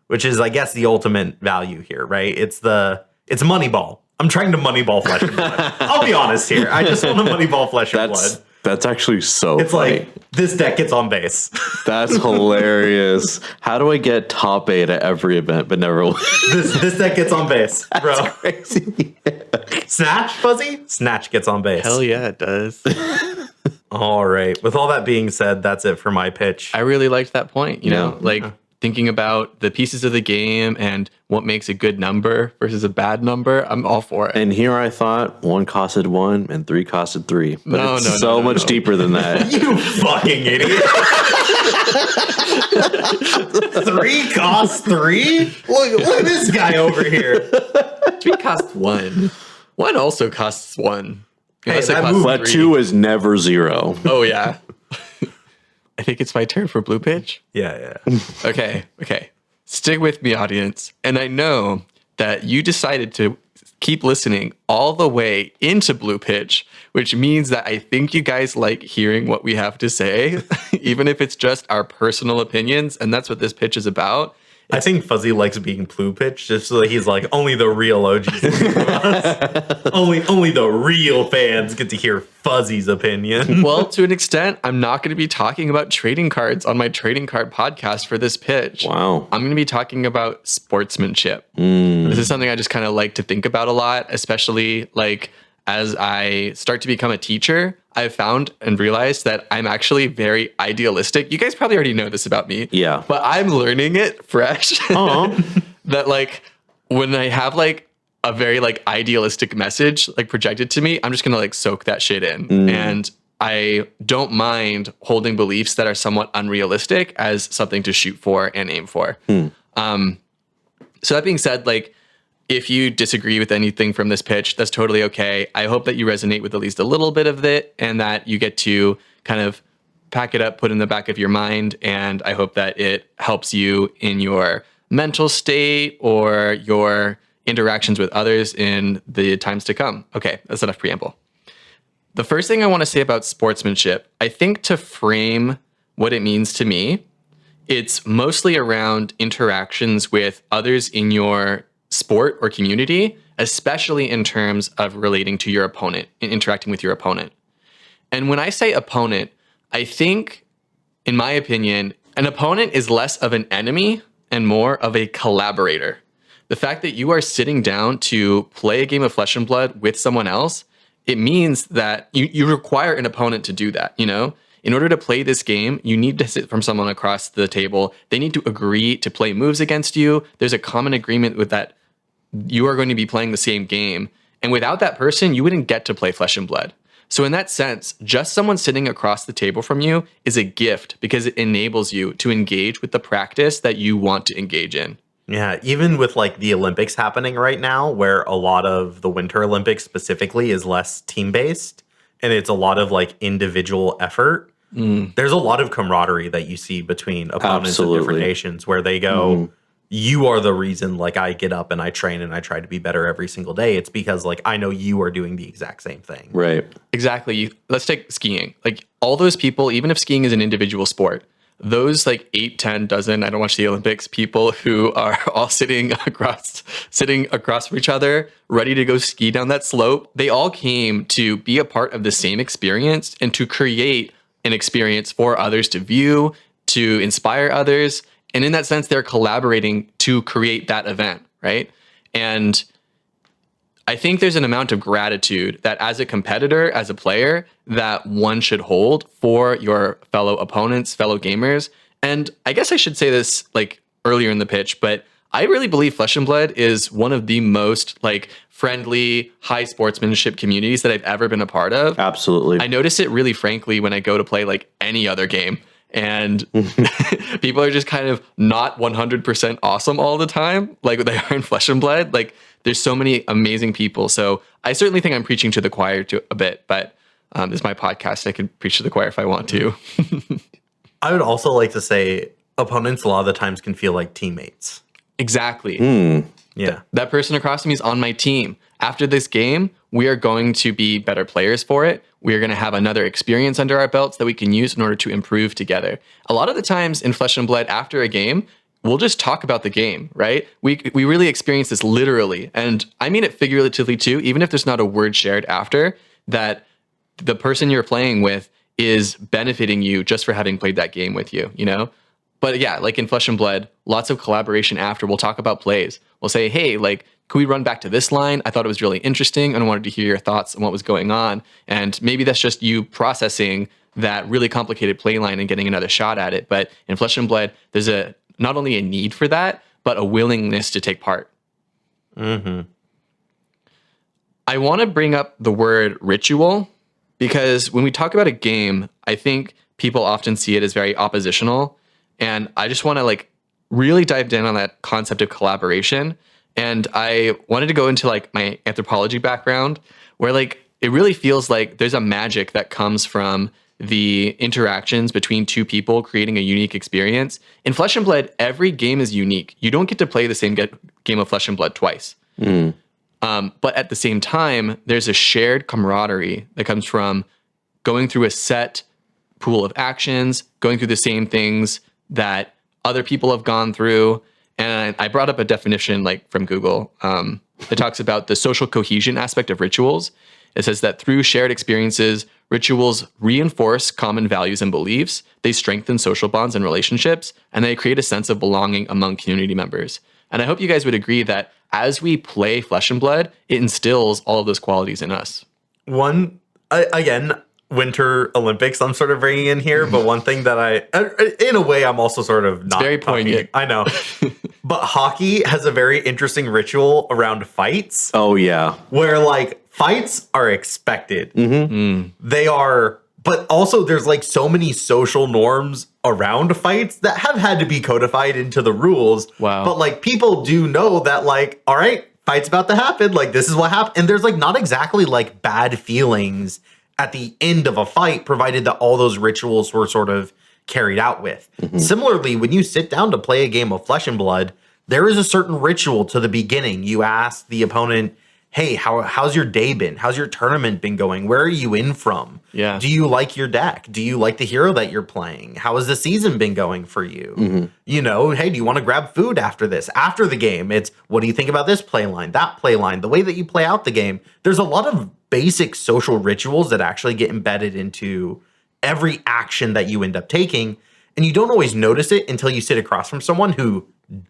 Which is, I guess, the ultimate value here, right? It's Moneyball. I'm trying to Moneyball Flesh and Blood. I'll be honest here. I just want to Moneyball Flesh and Blood. That's actually so It's funny. like, this deck gets on base. That's hilarious. How do I get top 8 at every event but never win? This deck gets on base, bro. That's crazy. Snatch, Fuzzy? Snatch gets on base. Hell yeah, it does. All right. With all that being said, that's it for my pitch. I really liked that point, you know, Yeah. like thinking about the pieces of the game and what makes a good number versus a bad number. I'm all for it. And here I thought 1 costed 1 and 3 costed 3. But No, it's no, no, so no, much no. deeper than that. You fucking idiot. 3 costs 3? Look at this guy over here. 3 costs 1. 1 also costs 1. Unless it that costs move- But 3. 2 is never 0. Oh, yeah. I think it's my turn for blue pitch. Yeah. Okay. Stick with me, audience. And I know that you decided to keep listening all the way into blue pitch, which means that I think you guys like hearing what we have to say, even if it's just our personal opinions. And that's what this pitch is about. I think Fuzzy likes being blue pitch just so that he's like, only the real OGs listen to us. only the real fans get to hear Fuzzy's opinion. Well, to an extent, I'm not going to be talking about trading cards on my trading card podcast for this pitch. Wow. I'm going to be talking about sportsmanship. This is something I just kind of like to think about a lot, especially like as I start to become a teacher. I've found and realized that I'm actually very idealistic. You guys probably already know this about me. Yeah. But I'm learning it fresh. That like when I have like a very like idealistic message like projected to me, I'm just going to like soak that shit in. And I don't mind holding beliefs that are somewhat unrealistic as something to shoot for and aim for. So that being said, like, if you disagree with anything from this pitch, that's totally okay. I hope that you resonate with at least a little bit of it and that you get to kind of pack it up, put it in the back of your mind. And I hope that it helps you in your mental state or your interactions with others in the times to come. Okay, that's enough preamble. The first thing I want to say about sportsmanship, I think to frame what it means to me, it's mostly around interactions with others in your sport or community, especially in terms of relating to your opponent and interacting with your opponent. And when I say opponent, I think, in my opinion, an opponent is less of an enemy and more of a collaborator. The fact that you are sitting down to play a game of Flesh and Blood with someone else, it means that you require an opponent to do that, you know? In order to play this game, you need to sit from someone across the table. They need to agree to play moves against you. There's a common agreement with that you are going to be playing the same game. And without that person, you wouldn't get to play Flesh and Blood. So in that sense, just someone sitting across the table from you is a gift because it enables you to engage with the practice that you want to engage in. Yeah, even with like the Olympics happening right now, where a lot of the Winter Olympics specifically is less team-based, and it's a lot of like individual effort. There's a lot of camaraderie that you see between opponents of different Absolutely. nations where they go, you are the reason like I get up and I train and I try to be better every single day. It's because like I know you are doing the exact same thing. Right. Exactly. Let's take skiing. Like all those people, even if skiing is an individual sport, those like 8, 10 dozen, I don't watch the Olympics, people who are all sitting across from each other, ready to go ski down that slope, they all came to be a part of the same experience and to create an experience for others to view, to inspire others. And in that sense, they're collaborating to create that event, right? And I think there's an amount of gratitude that as a competitor, as a player, that one should hold for your fellow opponents, fellow gamers. And I guess I should say this like earlier in the pitch, but I really believe Flesh and Blood is one of the most like friendly, high sportsmanship communities that I've ever been a part of. Absolutely. I notice it really frankly when I go to play like any other game. And people are just kind of not 100% awesome all the time, like they are in Flesh and Blood. Like there's so many amazing people. So I certainly think I'm preaching to the choir a bit, but this is my podcast. I can preach to the choir if I want to. I would also like to say opponents a lot of the times can feel like teammates. Exactly. Yeah. That person across from me is on my team. After this game, we are going to be better players for it. We are going to have another experience under our belts that we can use in order to improve together. A lot of the times in Flesh and Blood after a game, we'll just talk about the game, right? We really experience this literally. And I mean it figuratively too, even if there's not a word shared after, that the person you're playing with is benefiting you just for having played that game with you, you know? But yeah, like in Flesh and Blood, lots of collaboration after. We'll talk about plays. We'll say, hey, like, could we run back to this line? I thought it was really interesting and I wanted to hear your thoughts on what was going on. And maybe that's just you processing that really complicated play line and getting another shot at it. But in Flesh and Blood, there's not only a need for that, but a willingness to take part. Mm-hmm. I want to bring up the word ritual because when we talk about a game, I think people often see it as very oppositional. And I just want to like really dive in on that concept of collaboration. And I wanted to go into like my anthropology background where like it really feels like there's a magic that comes from the interactions between two people creating a unique experience. In Flesh and Blood, every game is unique. You don't get to play the same game of Flesh and Blood twice. But at the same time, there's a shared camaraderie that comes from going through a set pool of actions, going through the same things that other people have gone through. And I brought up a definition like from Google that talks about the social cohesion aspect of rituals. It says that through shared experiences, rituals reinforce common values and beliefs, they strengthen social bonds and relationships, and they create a sense of belonging among community members. And I hope you guys would agree that as we play Flesh and Blood, it instills all of those qualities in us. Again, Winter Olympics I'm sort of bringing in here, but one thing that in a way, I'm also sort of not very poignant. I know. But hockey has a very interesting ritual around fights. Oh, yeah. Where like fights are expected. Mm-hmm. They are, but also there's like so many social norms around fights that have had to be codified into the rules. Wow. But like people do know that like, all right, fight's about to happen. Like this is what happened. And there's like not exactly like bad feelings at the end of a fight, provided that all those rituals were sort of carried out with. Mm-hmm. Similarly, when you sit down to play a game of Flesh and Blood, there is a certain ritual to the beginning. You ask the opponent, hey, how's your day been? How's your tournament been going? Where are you in from? Yeah. Do you like your deck? Do you like the hero that you're playing? How has the season been going for you? Mm-hmm. You know, hey, do you want to grab food after this? After the game, it's what do you think about this play line, that play line, the way that you play out the game? There's a lot of basic social rituals that actually get embedded into every action that you end up taking. And you don't always notice it until you sit across from someone who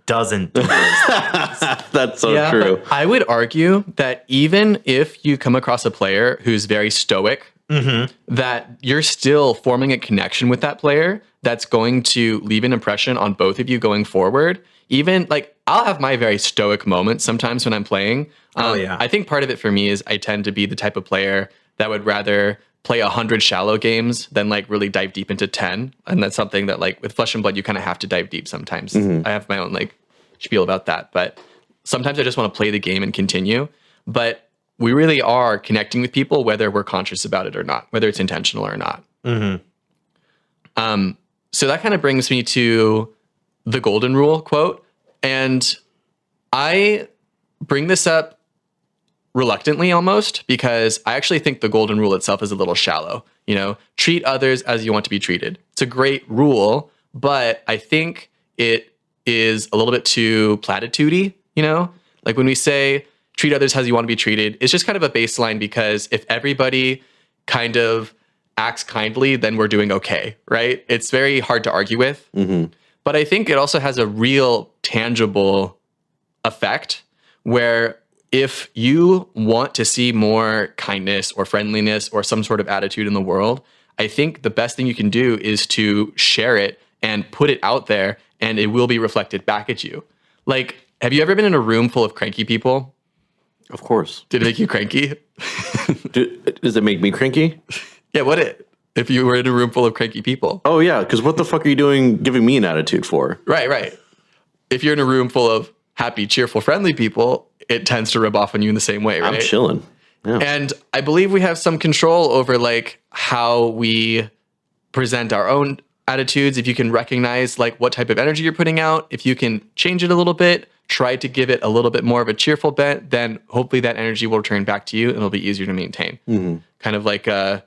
doesn't do those things. That's so true. I would argue that even if you come across a player who's very stoic, that you're still forming a connection with that player that's going to leave an impression on both of you going forward. Even like I'll have my very stoic moments sometimes when I'm playing. I think part of it for me is I tend to be the type of player that would rather play 100 shallow games than like really dive deep into 10. And that's something that like with Flesh and Blood, you kind of have to dive deep sometimes. I have my own like spiel about that, but sometimes I just want to play the game and continue. But we really are connecting with people, whether we're conscious about it or not, whether it's intentional or not. So that kind of brings me to the golden rule quote. And I bring this up reluctantly almost because I actually think the golden rule itself is a little shallow. You know, treat others as you want to be treated. It's a great rule, but I think it is a little bit too platitudey, you know? Like when we say treat others as you want to be treated, it's just kind of a baseline because if everybody kind of acts kindly, then we're doing okay, right? It's very hard to argue with. But I think it also has a real tangible effect where if you want to see more kindness or friendliness or some sort of attitude in the world, I think the best thing you can do is to share it and put it out there and it will be reflected back at you. Like Have you ever been in a room full of cranky people? Of course. Did it make you cranky? Does it make me cranky? Yeah, would it? If you were in a room full of cranky people. Oh, yeah, because what the fuck are you doing giving me an attitude for? Right. If you're in a room full of happy, cheerful, friendly people, it tends to rub off on you in the same way, right? I'm chilling. Yeah. And I believe we have some control over like how we present our own attitudes. If you can recognize like what type of energy you're putting out, if you can change it a little bit, try to give it a little bit more of a cheerful bent, then hopefully that energy will return back to you and it'll be easier to maintain. Kind of like I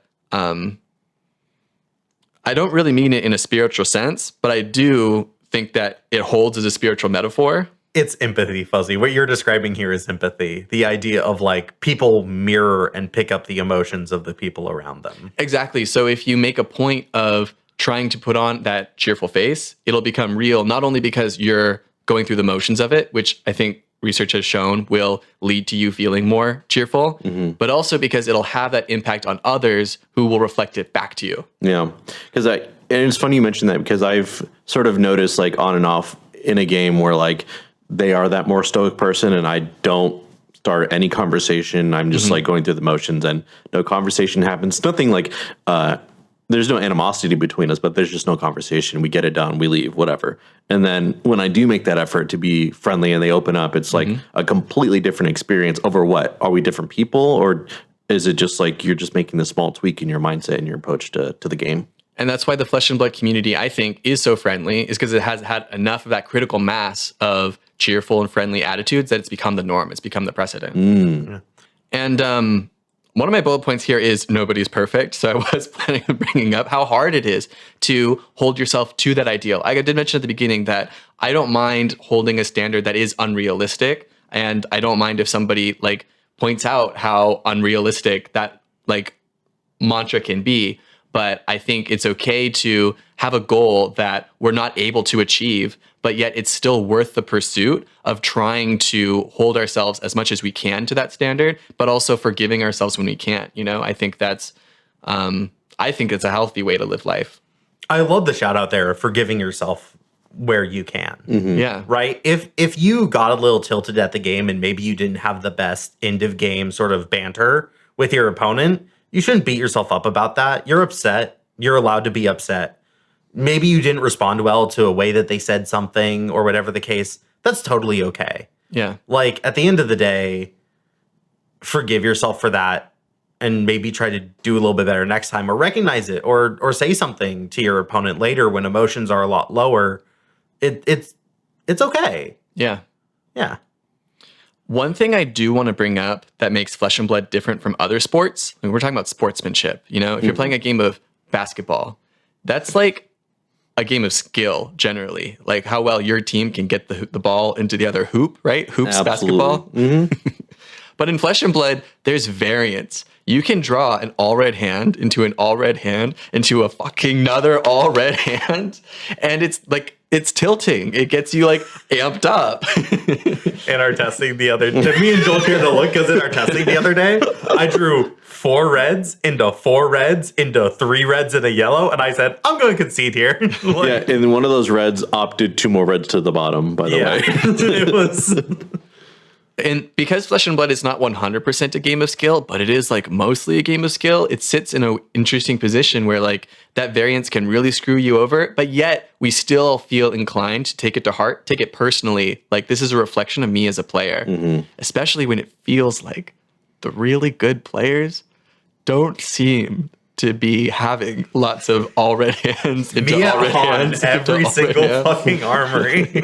don't really mean it in a spiritual sense, but I do think that it holds as a spiritual metaphor. It's empathy, Fuzzy. What you're describing here is empathy. The idea of like people mirror and pick up the emotions of the people around them. Exactly. So if you make a point of trying to put on that cheerful face, it'll become real, not only because you're going through the motions of it, which I think research has shown will lead to you feeling more cheerful, but also because it'll have that impact on others who will reflect it back to you. Yeah. And it's funny you mentioned that because I've sort of noticed like on and off in a game where like they are that more stoic person and I don't start any conversation. I'm just like going through the motions and no conversation happens. Nothing like, there's no animosity between us, but there's just no conversation. We get it done, we leave, whatever. And then when I do make that effort to be friendly and they open up, it's like a completely different experience over what? Are we different people? Or is it just like you're just making the small tweak in your mindset and your approach to the game? And that's why the Flesh and Blood community, I think, is so friendly, is because it has had enough of that critical mass of cheerful and friendly attitudes that it's become the norm. It's become the precedent. And one of my bullet points here is nobody's perfect. So I was planning on bringing up how hard it is to hold yourself to that ideal. I did mention at the beginning that I don't mind holding a standard that is unrealistic. And I don't mind if somebody like points out how unrealistic that like mantra can be. But I think it's okay to have a goal that we're not able to achieve, but yet it's still worth the pursuit of trying to hold ourselves as much as we can to that standard, but also forgiving ourselves when we can't. You know, I think that's a healthy way to live life. I love the shout out there of forgiving yourself where you can. Yeah. Right? If you got a little tilted at the game and maybe you didn't have the best end of game sort of banter with your opponent, you shouldn't beat yourself up about that. You're upset. You're allowed to be upset. Maybe you didn't respond well to a way that they said something or whatever the case. That's totally okay. Yeah. Like at the end of the day, forgive yourself for that and maybe try to do a little bit better next time or recognize it or say something to your opponent later when emotions are a lot lower. It's okay. Yeah. Yeah. One thing I do want to bring up that makes Flesh and Blood different from other sports, I mean, we're talking about sportsmanship. You know, if you're playing a game of basketball, that's like a game of skill generally, like how well your team can get the ball into the other hoop, right? Hoops, Absolutely. basketball. But in Flesh and Blood, there's variance. You can draw an all red hand into an all red hand into a fucking another all red hand. And it's like, it's tilting. It gets you like amped up. In our testing the other day, me and Joel shared the look because in our testing the other day, I drew 4 reds into 4 reds into 3 reds and a yellow. And I said, I'm going to concede here. Yeah, and one of those reds opted 2 more reds to the bottom, by the way. It was... And because Flesh and Blood is not 100% a game of skill, but it is like mostly a game of skill, it sits in an interesting position where like that variance can really screw you over, but yet we still feel inclined to take it to heart, take it personally. Like this is a reflection of me as a player, especially when it feels like the really good players don't seem to be having lots of all red hands into me all red on hands. every single fucking armory.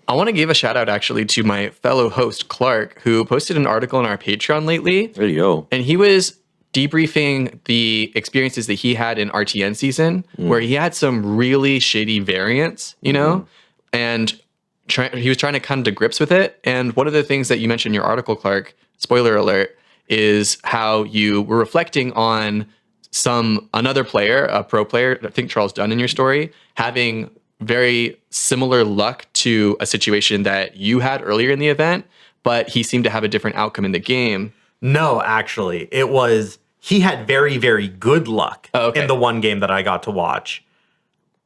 I want to give a shout out actually to my fellow host, Clark, who posted an article on our Patreon lately. There you go. And he was debriefing the experiences that he had in RTN season, where he had some really shitty variants, you know, and he was trying to come to grips with it. And one of the things that you mentioned in your article, Clark, spoiler alert, is how you were reflecting on another player, a pro player, I think Charles Dunn in your story, having very similar luck to a situation that you had earlier in the event, but he seemed to have a different outcome in the game. No, actually, it was he had very, very good luck in the one game that I got to watch.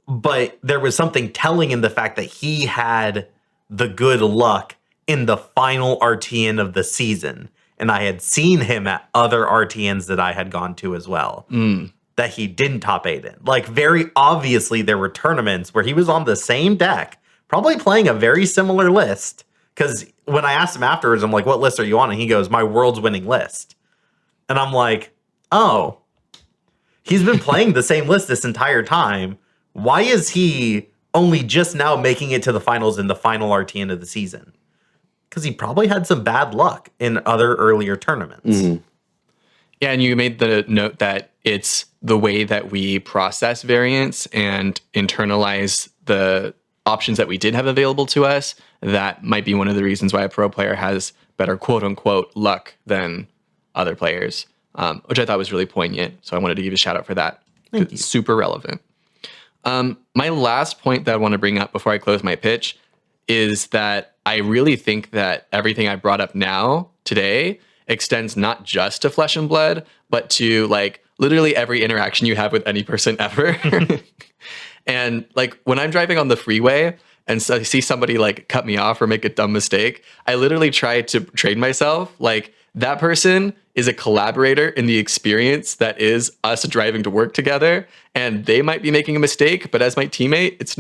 But there was something telling in the fact that he had the good luck in the final RTN of the season. And I had seen him at other RTNs that I had gone to as well. That he didn't top 8 in. Like, very obviously, there were tournaments where he was on the same deck, probably playing a very similar list. Because when I asked him afterwards, I'm like, what list are you on? And he goes, my world's winning list. And I'm like, oh, he's been playing the same list this entire time. Why is he only just now making it to the finals in the final RTN of the season? Because he probably had some bad luck in other earlier tournaments. Yeah, and you made the note that it's the way that we process variance and internalize the options that we did have available to us. That might be one of the reasons why a pro player has better quote unquote luck than other players, which I thought was really poignant. So I wanted to give a shout out for that. Thank you. It's super relevant. My last point that I want to bring up before I close my pitch is that I really think that everything I brought up now today extends not just to Flesh and Blood, but to like literally every interaction you have with any person ever. And like when I'm driving on the freeway and so I see somebody like cut me off or make a dumb mistake, I literally try to train myself like that person is a collaborator in the experience that is us driving to work together. And they might be making a mistake, but as my teammate, it's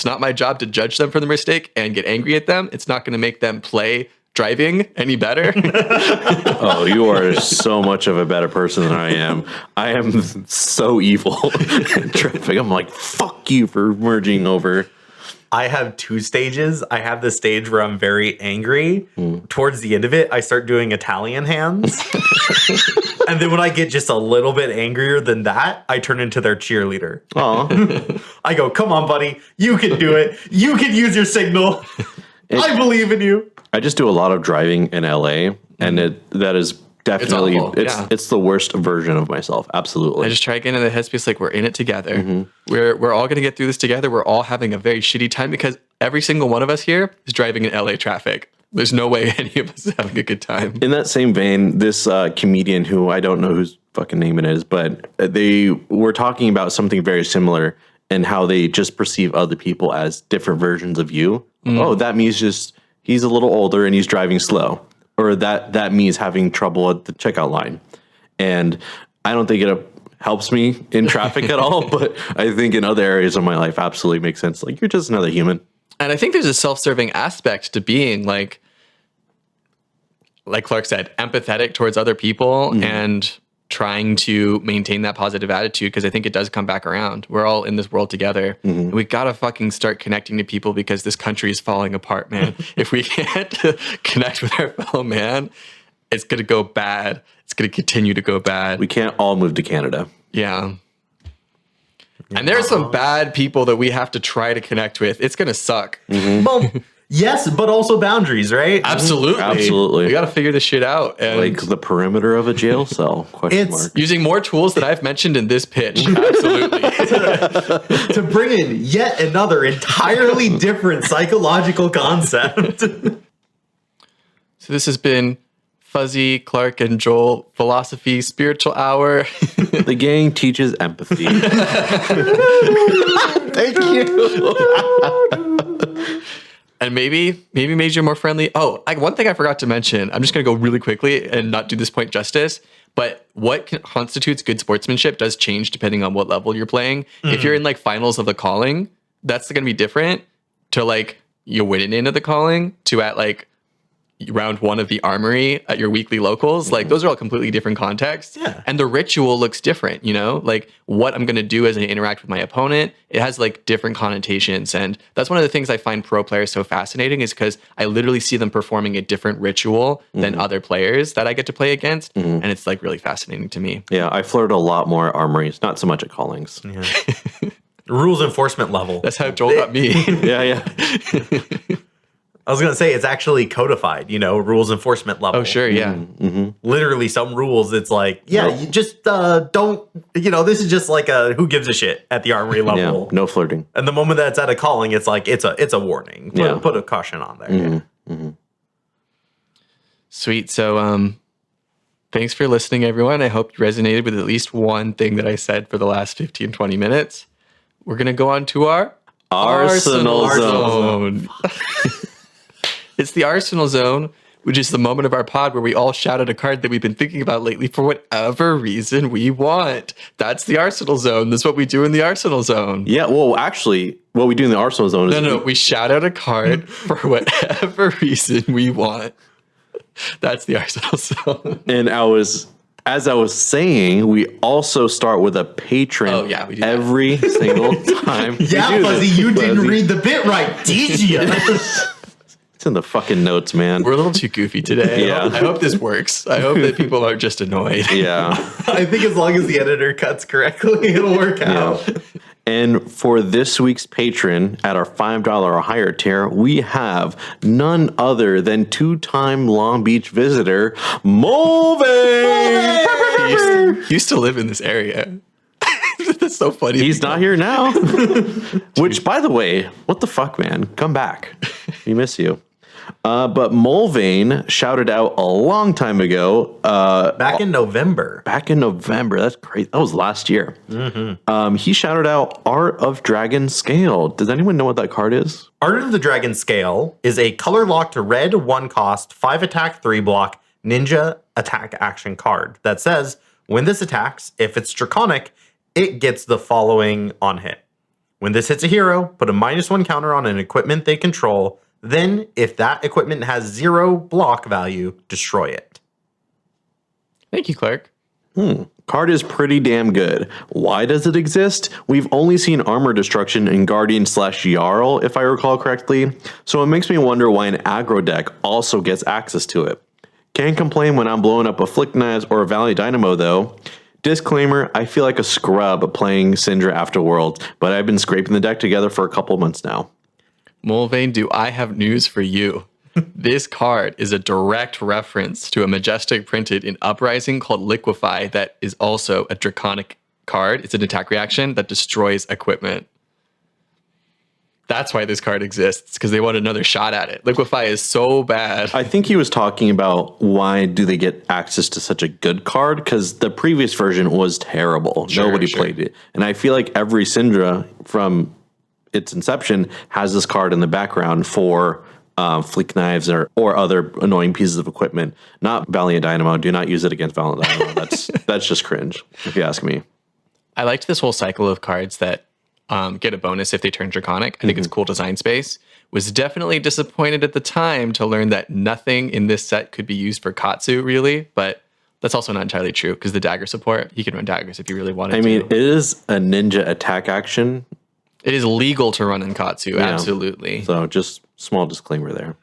not my job to judge them for the mistake and get angry at them. It's not going to make them play driving any better. Oh, you are so much of a better person than I am. I am so evil in traffic. I'm like, fuck you for merging over. I have 2 stages. I have the stage where I'm very angry. Towards the end of it, I start doing Italian hands. And then when I get just a little bit angrier than that, I turn into their cheerleader. Aw. I go, come on, buddy. You can do it. You can use your signal. I believe in you. I just do a lot of driving in LA, and that is definitely it's the worst version of myself. Absolutely. I just try to get into the headspace like we're in it together. We're all going to get through this together. We're all having a very shitty time because every single one of us here is driving in LA traffic. There's no way any of us is having a good time. In that same vein, this comedian who I don't know whose fucking name it is, but they were talking about something very similar and how they just perceive other people as different versions of you. Oh, that means just he's a little older and he's driving slow. Or that means having trouble at the checkout line. And I don't think it helps me in traffic at all, but I think in other areas of my life absolutely makes sense. Like, you're just another human. And I think there's a self-serving aspect to being like Clark said, empathetic towards other people and trying to maintain that positive attitude, because I think it does come back around. We're all in this world together. And we gotta fucking start connecting to people because this country is falling apart, man. If we can't connect with our fellow man, it's gonna go bad. It's gonna continue to go bad. We can't all move to Canada. Yeah. And there's some bad people that we have to try to connect with. It's gonna suck. Well, yes, but also boundaries, right? Absolutely. Absolutely. We got to figure this shit out. And Like the perimeter of a jail cell, question mark. using more tools that I've mentioned in this pitch. Absolutely. To bring in yet another entirely different psychological concept. So this has been Fuzzy, Clark, and Joel Philosophy Spiritual Hour. The gang teaches empathy. Thank you. And maybe made you more friendly. Oh, one thing I forgot to mention. I'm just going to go really quickly and not do this point justice. But what constitutes good sportsmanship does change depending on what level you're playing. If you're in like finals of the calling, that's going to be different to like you winning into the calling to at like round 1 of the armory at your weekly locals. Like those are all completely different contexts. Yeah. And the ritual looks different, you know, like what I'm going to do as I interact with my opponent, it has like different connotations. And that's one of the things I find pro players so fascinating is because I literally see them performing a different ritual than other players that I get to play against. And it's like really fascinating to me. Yeah, I flirt a lot more at armories, not so much at callings. Yeah. Rules enforcement level. That's how Joel got me. Yeah. I was going to say it's actually codified, you know, rules enforcement level. Oh, sure. Yeah. Literally some rules. It's like, you just don't, you know, this is just like a who gives a shit at the armory level. Yeah, no flirting. And the moment that's at a calling, it's like, it's a warning. Put a caution on there. Sweet. So, thanks for listening, everyone. I hope you resonated with at least one thing that I said for the last 15, 20 minutes. We're going to go on to our Arsenal Zone. It's the Arsenal Zone, which is the moment of our pod where we all shout out a card that we've been thinking about lately for whatever reason we want. That's the Arsenal Zone. That's what we do in the Arsenal Zone. Yeah, well, actually, what we do in the Arsenal Zone is... No, we shout out a card for whatever reason we want. That's the Arsenal Zone. And as I was saying, we also start with a patron we do every single time. Yeah, Fuzzy, you didn't read the bit right, did you? It's in the fucking notes, man. We're a little too goofy today. Yeah. I hope this works. I hope that people aren't just annoyed. Yeah. I think as long as the editor cuts correctly, it'll work out. And for this week's patron at our $5 or higher tier, we have none other than two-time Long Beach visitor, Mulvey. He used to live in this area. That's so funny. He's not here now. Which, by the way, what the fuck, man? Come back. We miss you. But Mulvane shouted out a long time ago. Back in November. That's great. That was last year. He shouted out Art of Dragon Scale. Does anyone know what that card is? Art of the Dragon Scale is a color locked red 1 cost, 5 attack, 3 block, ninja attack action card that says, when this attacks, if it's draconic, it gets the following on hit. When this hits a hero, put a -1 counter on an equipment they control. Then, if that equipment has 0 block value, destroy it. Thank you, Clark. Card is pretty damn good. Why does it exist? We've only seen armor destruction in Guardian/Jarl, if I recall correctly, so it makes me wonder why an aggro deck also gets access to it. Can't complain when I'm blowing up a Flick Knives or a Valley Dynamo, though. Disclaimer, I feel like a scrub playing Syndra Afterworld, but I've been scraping the deck together for a couple months now. Mulvane, do I have news for you? This card is a direct reference to a Majestic printed in Uprising called Liquefy that is also a draconic card. It's an attack reaction that destroys equipment. That's why this card exists, because they want another shot at it. Liquefy is so bad. I think he was talking about why do they get access to such a good card, because the previous version was terrible. Nobody played it. And I feel like every Syndra from its inception has this card in the background for Fleek Knives or other annoying pieces of equipment. Not Valiant Dynamo. Do not use it against Valiant Dynamo. That's just cringe, if you ask me. I liked this whole cycle of cards that get a bonus if they turn draconic. I think it's cool design space. Was definitely disappointed at the time to learn that nothing in this set could be used for Katsu, really, but that's also not entirely true because the dagger support, he can run daggers if you really wanted to. I mean, it is a ninja attack action. It is legal to run in Katsu, absolutely. So just small disclaimer there.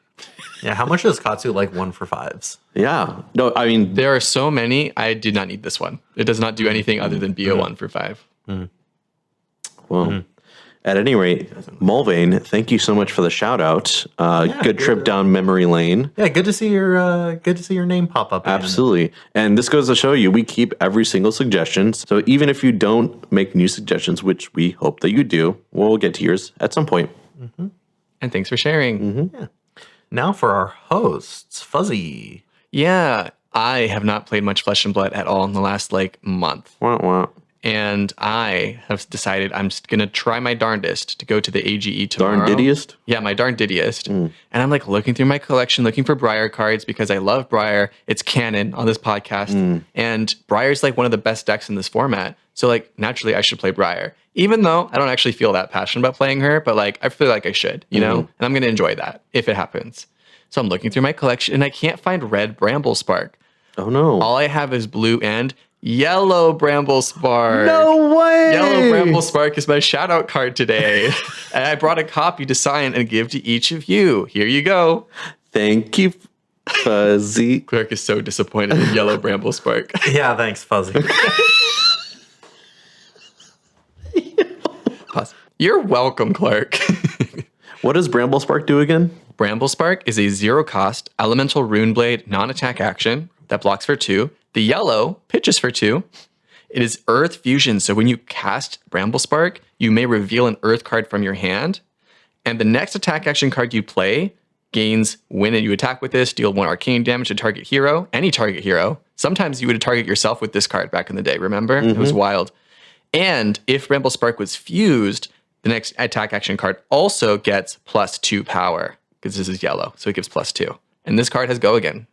Yeah, how much does Katsu like 1 for 5s? Yeah. No, I mean... There are so many, I did not need this one. It does not do anything other than be a 1 for 5. Well, at any rate, Mulvane, thank you so much for the shout out. Good trip down memory lane. Yeah, good to see your name pop up again. Absolutely. And this goes to show you, we keep every single suggestion. So even if you don't make new suggestions, which we hope that you do, we'll get to yours at some point. And thanks for sharing. Yeah. Now for our hosts, Fuzzy. Yeah, I have not played much Flesh and Blood at all in the last month. Wah, wah. And I have decided I'm just going to try my darndest to go to the AGE tomorrow. Darndiddiest? Yeah, my darndiddiest. And I'm looking through my collection, looking for Briar cards because I love Briar. It's canon on this podcast. And Briar's one of the best decks in this format. So naturally I should play Briar. Even though I don't actually feel that passionate about playing her, but I feel like I should, you know? And I'm going to enjoy that if it happens. So I'm looking through my collection and I can't find red Bramble Spark. Oh no. All I have is blue and yellow Bramble Spark. No way! Yellow Bramble Spark is my shout out card today. And I brought a copy to sign and give to each of you. Here you go. Thank you, Fuzzy. Clark is so disappointed in yellow Bramble Spark. Yeah, thanks, Fuzzy. You're welcome, Clark. What does Bramble Spark do again? Bramble Spark is a 0 cost elemental rune blade non-attack action that blocks for 2. The yellow pitches for 2. It is Earth Fusion, so when you cast Bramble Spark, you may reveal an Earth card from your hand, and the next attack action card you play gains when you attack with this, deal 1 arcane damage to target hero, any target hero. Sometimes you would target yourself with this card back in the day, remember? It was wild. And if Bramble Spark was fused, the next attack action card also gets +2 power because this is yellow. So it gives +2. And this card has Go Again.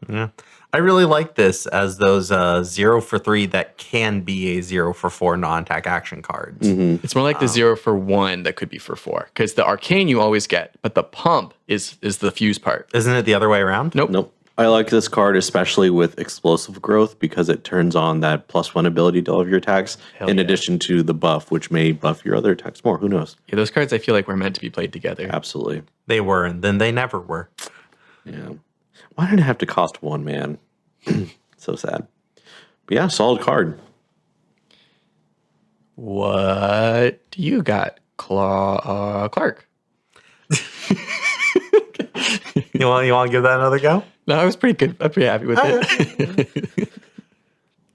Yeah. I really like this as those 0 for 3 that can be a 0 for 4 non-attack action cards. It's more like the 0 for 1 that could be for 4. Because the Arcane you always get, but the Pump is the fuse part. Isn't it the other way around? Nope. I like this card especially with explosive growth because it turns on that +1 ability to all of your attacks in addition to the buff, which may buff your other attacks more. Who knows? Yeah, those cards I feel like were meant to be played together. Absolutely. They were, and then they never were. Yeah. Why did it have to cost 1, man? So sad. But yeah, solid card. What do you got, Clark? You want to give that another go? No, I was pretty good. I'm pretty happy with it.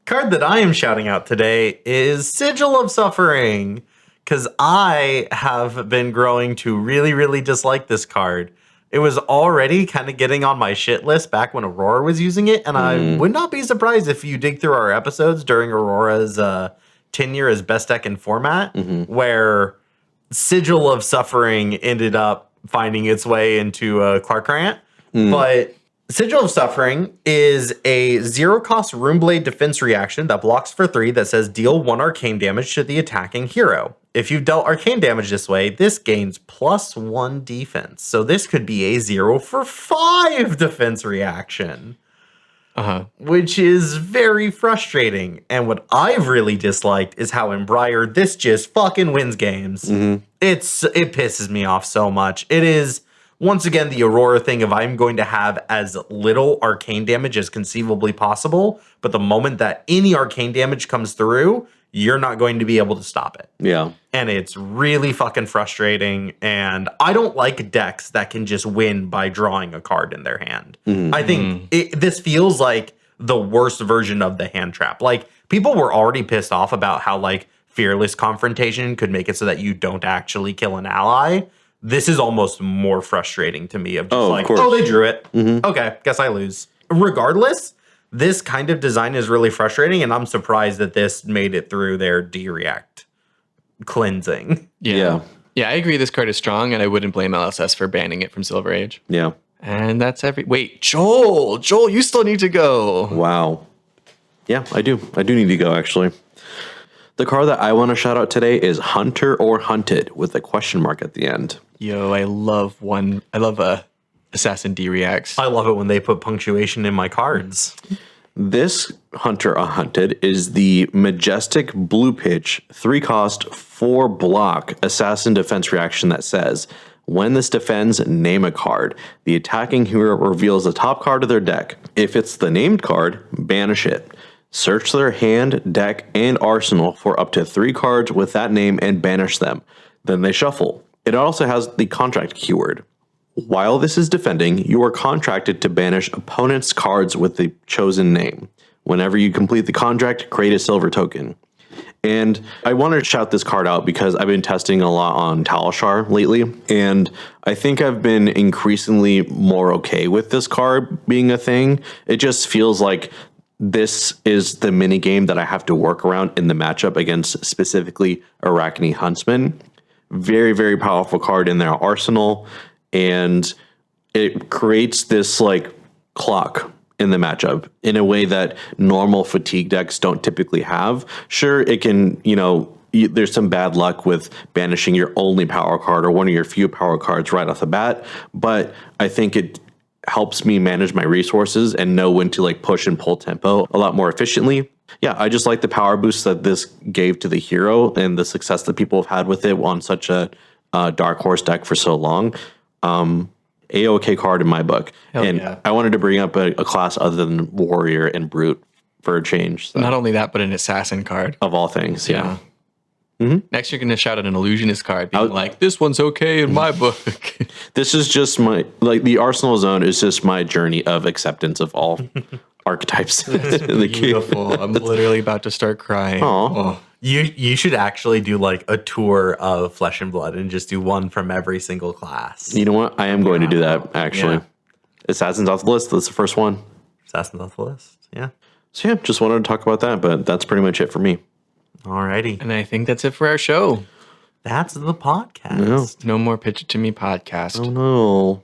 Card that I am shouting out today is Sigil of Suffering, because I have been growing to really, really dislike this card. It was already kind of getting on my shit list back when Aurora was using it, and I would not be surprised if you dig through our episodes during Aurora's tenure as best deck in format, where Sigil of Suffering ended up finding its way into Clark Grant. But Sigil of Suffering is a 0-cost Runeblade defense reaction that blocks for 3 that says deal 1 arcane damage to the attacking hero. If you've dealt arcane damage this way, this gains +1 defense. So this could be a 0 for 5 defense reaction. Which is very frustrating. And what I've really disliked is how in Briar this just fucking wins games. It pisses me off so much. It is, once again, the Aurora thing of I'm going to have as little arcane damage as conceivably possible, but the moment that any arcane damage comes through, you're not going to be able to stop it. Yeah. And it's really fucking frustrating. And I don't like decks that can just win by drawing a card in their hand. I think this feels like the worst version of the hand trap. Like, people were already pissed off about how, like, Fearless Confrontation could make it so that you don't actually kill an ally. This is almost more frustrating to me of just they drew it. Okay, guess I lose. Regardless, this kind of design is really frustrating, and I'm surprised that this made it through their D-React cleansing. Yeah, I agree this card is strong, and I wouldn't blame LSS for banning it from Silver Age. Yeah. And that's Wait, Joel, you still need to go. Wow. Yeah, I do. I do need to go, actually. The card that I want to shout out today is Hunter or Hunted with a question mark at the end. Yo, I love Assassin D-Reacts. I love it when they put punctuation in my cards. This Hunter or Hunted is the majestic blue pitch, 3-cost, 4-block assassin defense reaction that says, when this defends, name a card. The attacking hero reveals the top card of their deck. If it's the named card, banish it. Search their hand, deck, and arsenal for up to 3 cards with that name and banish them. Then they shuffle. It also has the contract keyword. While this is defending, you are contracted to banish opponent's cards with the chosen name. Whenever you complete the contract, create a silver token. And I want to shout this card out because I've been testing a lot on Talishar lately, and I think I've been increasingly more okay with this card being a thing. It just feels like this is the mini game that I have to work around in the matchup against specifically Arachne Huntsman. Very, very powerful card in their arsenal, and it creates this like clock in the matchup in a way that normal fatigue decks don't typically have. Sure, it can, there's some bad luck with banishing your only power card or one of your few power cards right off the bat, but I think it helps me manage my resources and know when to like push and pull tempo a lot more efficiently. Yeah, I just like the power boost that this gave to the hero and the success that people have had with it on such a dark horse deck for so long. A-OK card in my book. I wanted to bring up a class other than Warrior and Brute for a change. So. Not only that, but an Assassin card. Of all things, yeah. Next, you're going to shout out an Illusionist card, being like, this one's okay in my book. This is just the Arsenal Zone is just my journey of acceptance of all archetypes. Beautiful. I'm literally about to start crying. Oh. You should actually do like a tour of Flesh and Blood and just do one from every single class. You know what? I am going to do that, actually. Yeah. Assassin's off the list. That's the first one. Assassin's off the list, yeah. So yeah, just wanted to talk about that, but that's pretty much it for me. Alrighty. And I think that's it for our show. That's the podcast. No more Pitch It To Me podcast. Oh no.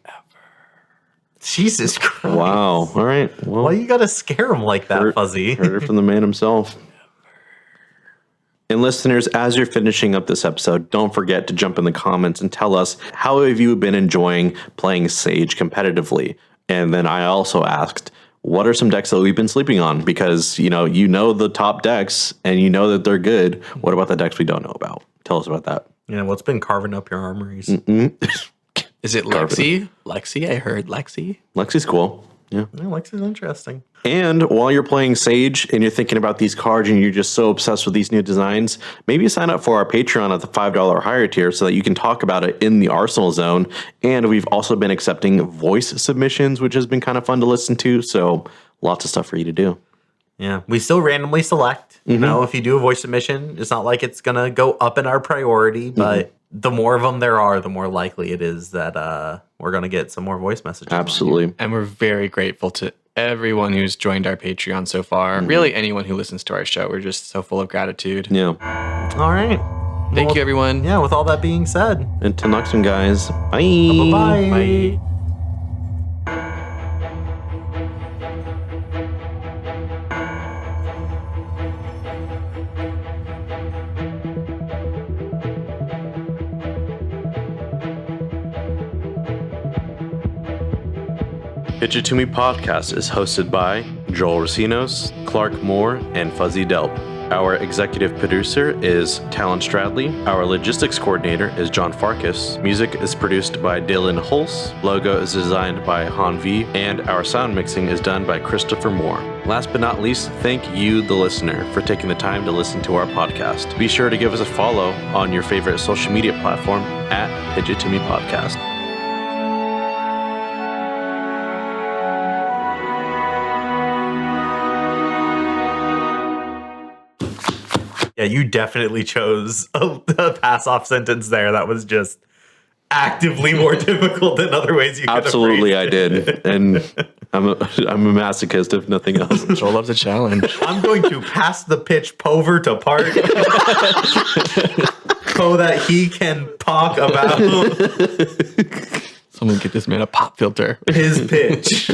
Jesus Christ. Wow. All right. Well, Why you gotta scare him like that, Fuzzy? Heard it from the man himself. And listeners, as you're finishing up this episode, don't forget to jump in the comments and tell us how have you been enjoying playing Sage competitively. And then I also asked, what are some decks that we've been sleeping on? Because you know the top decks and you know that they're good. What about the decks we don't know about? Tell us about that. Yeah, what's been carving up your armories? Is it Lexi? Lexi? I heard Lexi. Lexi's cool. Yeah. Yeah, Lexi's interesting. And while you're playing Sage and you're thinking about these cards and you're just so obsessed with these new designs, maybe sign up for our Patreon at the $5 or higher tier so that you can talk about it in the Arsenal Zone. And we've also been accepting voice submissions, which has been kind of fun to listen to. So lots of stuff for you to do. Yeah, we still randomly select. You know, if you do a voice submission, it's not like it's gonna go up in our priority, but the more of them there are, the more likely it is that we're gonna get some more voice messages. Absolutely. And we're very grateful to everyone who's joined our Patreon so far. Really, anyone who listens to our show. We're just so full of gratitude. Yeah. All right. Thank you, everyone. Yeah, with all that being said, Until next time, guys. Bye. bye-bye. Bye. Pitch It To Me podcast is hosted by Joel Recinos, Clark Moore, and Fuzzy Delp. Our executive producer is Talon Stradley. Our logistics coordinator is John Farkas. Music is produced by Dillon Hulse. Logo is designed by Han V. And our sound mixing is done by Christopher Moore. Last but not least, thank you, the listener, for taking the time to listen to our podcast. Be sure to give us a follow on your favorite social media platform at Pitch It To Me podcast. Yeah, you definitely chose a pass-off sentence there. That was just actively more difficult than other ways you could Absolutely, I have phrased did. And I'm a masochist, if nothing else. Joel loves a challenge. I'm going to pass the pitch Pover to Park so that he can talk about Someone get this man a pop filter. his pitch.